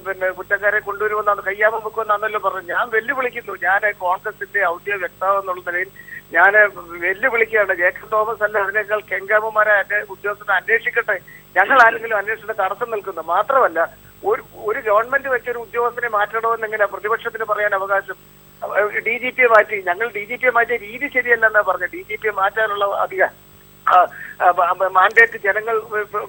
പിന്നെ കുറ്റക്കാരെ കൊണ്ടുവരുമെന്നാണ്, കയ്യാമം വെക്കുമെന്നാണല്ലോ പറഞ്ഞു. ഞാൻ വെല്ലുവിളിക്കുന്നു, ഞാൻ കോൺഗ്രസിന്റെ ഔദ്യോഗിക വക്താവ് എന്നുള്ള നിലയിൽ ഞാൻ വെല്ലുവിളിക്കുകയാണ്. ജേക്കബ് തോമസ് അല്ല, അതിനേക്കാൾ കെങ്കാമമാരെ ഉദ്യോഗസ്ഥനെ അന്വേഷിക്കട്ടെ. ഞങ്ങൾ ആരെങ്കിലും അന്വേഷണത്തെ തടസ്സം നിൽക്കുന്നു. മാത്രമല്ല, ഒരു ഗവൺമെന്റ് വെച്ചൊരു ഉദ്യോഗസ്ഥനെ മാറ്റണമെന്ന് എങ്ങനെയാ പ്രതിപക്ഷത്തിന് പറയാൻ അവകാശം? DGP മാറ്റി, ഞങ്ങൾ DGP മാറ്റിയ രീതി ശരിയല്ലെന്നാ പറഞ്ഞു. DGP മാറ്റാനുള്ള അധികാരം മാൻഡേറ്റ് ജനങ്ങൾ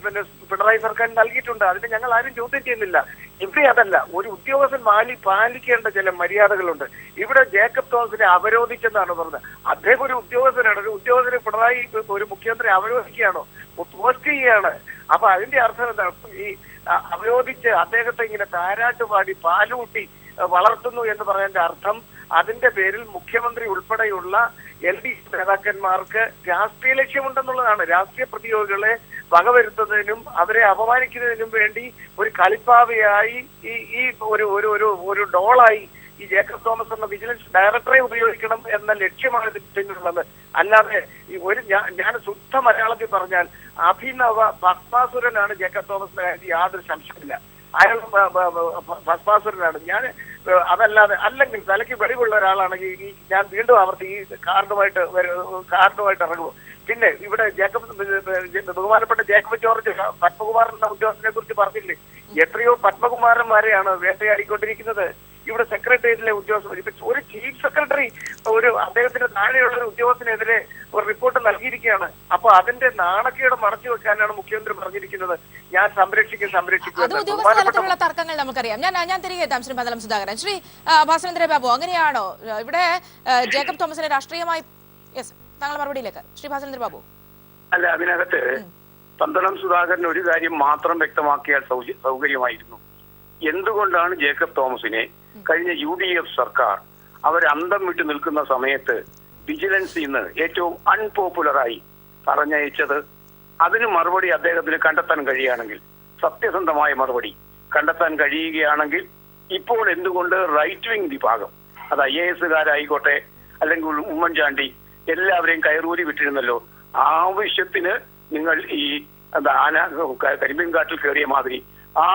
പിന്നെ പിണറായി സർക്കാർ നൽകിയിട്ടുണ്ട്. അതിന് ഞങ്ങൾ ആരും ചോദ്യം ചെയ്യുന്നില്ല. ഇവിടെ അതല്ല, ഒരു ഉദ്യോഗസ്ഥൻ പാലിക്കേണ്ട ചില മര്യാദകളുണ്ട്. ഇവിടെ ജേക്കബ് തോമസിനെ അവരോധിച്ചെന്നാണ് പറഞ്ഞത്. അദ്ദേഹം ഒരു ഉദ്യോഗസ്ഥനാണ്. ഒരു ഉദ്യോഗസ്ഥനെ പിണറായി ഒരു മുഖ്യമന്ത്രി അവരോധിക്കുകയാണോ? പോസ്റ്റ് ചെയ്യുകയാണ്. അപ്പൊ അതിന്റെ അർത്ഥം എന്താണ്? ഈ അവരോധിച്ച് അദ്ദേഹത്തെ ഇങ്ങനെ താരാട്ടുപാടി പാലൂട്ടി വളർത്തുന്നു എന്ന് പറയുന്നതിന്റെ അർത്ഥം അതിന്റെ പേരിൽ മുഖ്യമന്ത്രി ഉൾപ്പെടെയുള്ള LDF നേതാക്കന്മാർക്ക് രാഷ്ട്രീയ ലക്ഷ്യമുണ്ടെന്നുള്ളതാണ്. രാഷ്ട്രീയ പ്രതിയോഗികളെ വകവരുത്തുന്നതിനും അവരെ അപമാനിക്കുന്നതിനും വേണ്ടി ഒരു കളിപ്പാവയായി ഈ ഒരു ഡോളായി ഈ ജേക്കബ് തോമസ് എന്ന വിജിലൻസ് ഡയറക്ടറെ ഉപയോഗിക്കണം എന്ന ലക്ഷ്യമാണ് ഇതിന് പിന്നിലുള്ളത്. അല്ലാതെ ഞാൻ ശുദ്ധ മലയാളത്തിൽ പറഞ്ഞാൽ അഭിനവ ഭസ്മാസുരനാണ് ജേക്കബ് തോമസിന്റെ കാര്യത്തിൽ യാതൊരു സംശയമില്ല. അയാൾ ഭസ്മാസുരനാണ്. അതല്ലാതെ അല്ലെങ്കിൽ തലയ്ക്ക് വെളിവുള്ള ഒരാളാണെങ്കിൽ ഞാൻ വീണ്ടും ആവർത്തി ഈ കാർഡുമായിട്ട് ഇറങ്ങുമോ? പിന്നെ ഇവിടെ ബഹുമാനപ്പെട്ട ജേക്കബ് ജോർജ് പത്മകുമാരൻ എന്ന ഉദ്യോഗസ്ഥനെ കുറിച്ച് പറഞ്ഞില്ലേ? എത്രയോ പത്മകുമാരന്മാരെയാണ് വേട്ടയാടിക്കൊണ്ടിരിക്കുന്നത്. ഇവിടെ സെക്രട്ടേറിയറ്റിലെ ഉദ്യോഗസ്ഥർ, ഇപ്പൊ ഒരു ചീഫ് സെക്രട്ടറി അദ്ദേഹത്തിന് താഴെയുള്ള ഒരു ഉദ്യോഗസ്ഥനെതിരെ ഒരു റിപ്പോർട്ട് നൽകിയിരിക്കുകയാണ്. അപ്പൊ അതിന്റെ നാണക്കേട് മറച്ചു വെക്കാനാണ് മുഖ്യമന്ത്രി പറഞ്ഞിരിക്കുന്നത്. ഞാൻ സംരക്ഷിക്കും. ഉദ്യോഗസ്ഥ തർക്കങ്ങൾ നമുക്കറിയാം. ഞാൻ തിരികെ എത്താം. ശ്രീ പന്തളം സുധാകരൻ, ശ്രീ ഭാസ്കരേന്ദ്ര ബാബു, അങ്ങനെയാണോ ഇവിടെ ജേക്കബ് തോമസിനെ രാഷ്ട്രീയമായി? താങ്കൾ മറുപടിയിലേക്ക് ശ്രീ ഭാസ്കരേന്ദ്ര ബാബു. അല്ല, അതിനകത്ത് പന്തളം സുധാകരൻ ഒരു കാര്യം മാത്രം വ്യക്തമാക്കിയാൽ സൗകര്യമായിരുന്നു. എന്തുകൊണ്ടാണ് ജേക്കബ് തോമസിനെ കഴിഞ്ഞ UDF സർക്കാർ അവർ അന്തം വിട്ടു നിൽക്കുന്ന സമയത്ത് വിജിലൻസിൽ നിന്ന് ഏറ്റവും അൺപോപ്പുലറായി പറഞ്ഞയച്ചത്? അതിന് മറുപടി അദ്ദേഹത്തിന് കണ്ടെത്താൻ കഴിയുകയാണെങ്കിൽ, സത്യസന്ധമായ മറുപടി കണ്ടെത്താൻ കഴിയുകയാണെങ്കിൽ, ഇപ്പോൾ എന്തുകൊണ്ട് റൈറ്റ് വിങ് വിഭാഗം, അത് IASകാരായിക്കോട്ടെ അല്ലെങ്കിൽ ഉമ്മൻചാണ്ടി എല്ലാവരെയും കയറൂരി വിട്ടിരുന്നല്ലോ? ആവശ്യത്തിന് നിങ്ങൾ ഈ കരിമ്പീൻകാട്ടിൽ കയറിയ മാതിരി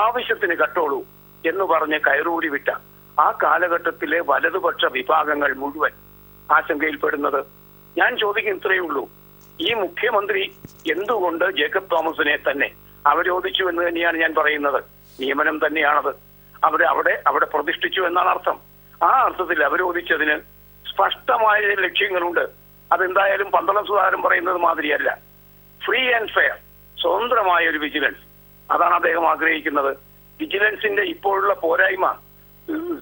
ആവശ്യത്തിന് കട്ടോളൂ എന്ന് പറഞ്ഞ് കയറൂരി വിട്ട ആ കാലഘട്ടത്തിലെ വലതുപക്ഷ വിഭാഗങ്ങൾ മുഴുവൻ ആശങ്കയിൽപ്പെടുന്നത്. ഞാൻ ചോദിക്കും, ഇത്രയേ ഉള്ളൂ. ഈ മുഖ്യമന്ത്രി എന്തുകൊണ്ട് ജേക്കബ് തോമസിനെ തന്നെ അവരോധിച്ചു എന്ന് തന്നെയാണ് ഞാൻ പറയുന്നത്. നിയമനം തന്നെയാണത്. അവിടെ പ്രതിഷ്ഠിച്ചു എന്നാണ് അർത്ഥം. ആ അർത്ഥത്തിൽ അവരോധിച്ചതിന് സ്പഷ്ടമായ ലക്ഷ്യങ്ങളുണ്ട്. അതെന്തായാലും പന്തളം സുധാകരൻ പറയുന്നത് മാതിരിയല്ല. ഫ്രീ ആൻഡ് ഫെയർ, സ്വതന്ത്രമായ ഒരു വിജിലൻസ്, അതാണ് അദ്ദേഹം ആഗ്രഹിക്കുന്നത്. വിജിലൻസിന്റെ ഇപ്പോഴുള്ള പോരായ്മ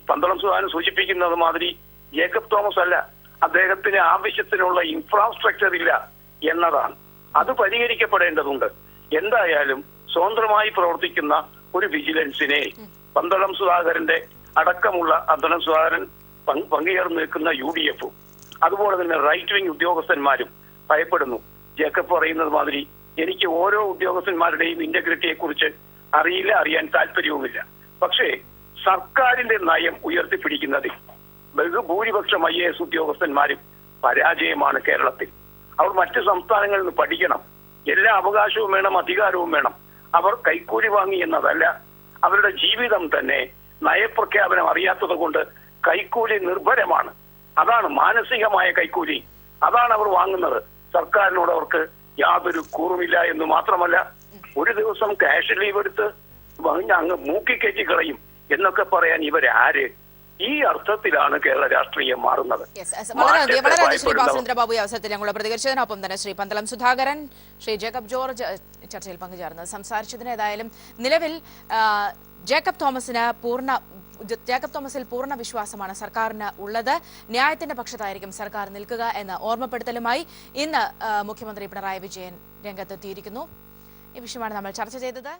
പന്തളം സുധാകരൻ സൂചിപ്പിക്കുന്നത് മാതിരി ജേക്കബ് തോമസ് അല്ല, അദ്ദേഹത്തിന് ആവശ്യത്തിനുള്ള ഇൻഫ്രാസ്ട്രക്ചർ ഇല്ല എന്നതാണ്. അത് പരിഹരിക്കപ്പെടേണ്ടതുണ്ട്. എന്തായാലും സ്വതന്ത്രമായി പ്രവർത്തിക്കുന്ന ഒരു വിജിലൻസിനെ പന്തളം സുധാകരന്റെ അടക്കമുള്ള പന്തളം സുധാകരൻ പങ്കുചേർന്ന് നിൽക്കുന്ന UDF-ഉം അതുപോലെ തന്നെ റൈറ്റ് വിങ് ഉദ്യോഗസ്ഥന്മാരും ഭയപ്പെടുന്നു. ജേക്കബ് പറയുന്നത് മാതിരി എനിക്ക് ഓരോ ഉദ്യോഗസ്ഥന്മാരുടെയും ഇന്റഗ്രിറ്റിയെ കുറിച്ച് അറിയില്ല, അറിയാൻ താല്പര്യവുമില്ല. പക്ഷേ സർക്കാരിന്റെ നയം ഉയർത്തിപ്പിടിക്കുന്നതിൽ ബഹുഭൂരിപക്ഷം IAS ഉദ്യോഗസ്ഥന്മാരും പരാജയമാണ് കേരളത്തിൽ. അവർ മറ്റ് സംസ്ഥാനങ്ങളിൽ നിന്ന് പഠിക്കണം. എല്ലാ അവകാശവും വേണം, അധികാരവും വേണം. അവർ കൈക്കൂലി വാങ്ങി എന്നതല്ല, അവരുടെ ജീവിതം തന്നെ നയപ്രഖ്യാപനം അറിയാത്തത് കൊണ്ട് കൈക്കൂലി നിർഭരമാണ്. അതാണ് മാനസികമായ കൈക്കൂലി. അതാണ് അവർ വാങ്ങുന്നത്. സർക്കാരിനോട് അവർക്ക് യാതൊരു കൂറുമില്ല എന്ന് മാത്രമല്ല ഒരു ദിവസം ക്യാഷ് ലീവ് എടുത്ത് അങ്ങ് മൂക്കിക്കയറ്റി കളയും എന്നൊക്കെ പറയാൻ ഇവരാര്? ഈ അർത്ഥത്തിലാണ് കേരള രാഷ്ട്രീയം മാറുന്നത്. വളരെ ശ്രീ ബാസുരേന്ദ്രബാബു ഈ അവസരത്തിൽ ഞങ്ങൾ പ്രതികരിച്ചതിനൊപ്പം തന്നെ ശ്രീ പന്തളം സുധാകരൻ, ശ്രീ ജേക്കബ് ജോർജ് ചർച്ചയിൽ പങ്കുചേർന്നത് സംസാരിച്ചതിന്. ഏതായാലും നിലവിൽ ജേക്കബ് തോമസിൽ പൂർണ്ണ വിശ്വാസമാണ് സർക്കാരിന് ഉള്ളത്. ന്യായത്തിന്റെ പക്ഷത്തായിരിക്കും സർക്കാർ നിൽക്കുക എന്ന ഓർമ്മപ്പെടുത്തലുമായി ഇന്ന് മുഖ്യമന്ത്രി പിണറായി വിജയൻ രംഗത്തെത്തിയിരിക്കുന്നു. ഈ വിഷയമാണ് നമ്മൾ ചർച്ച ചെയ്തത്.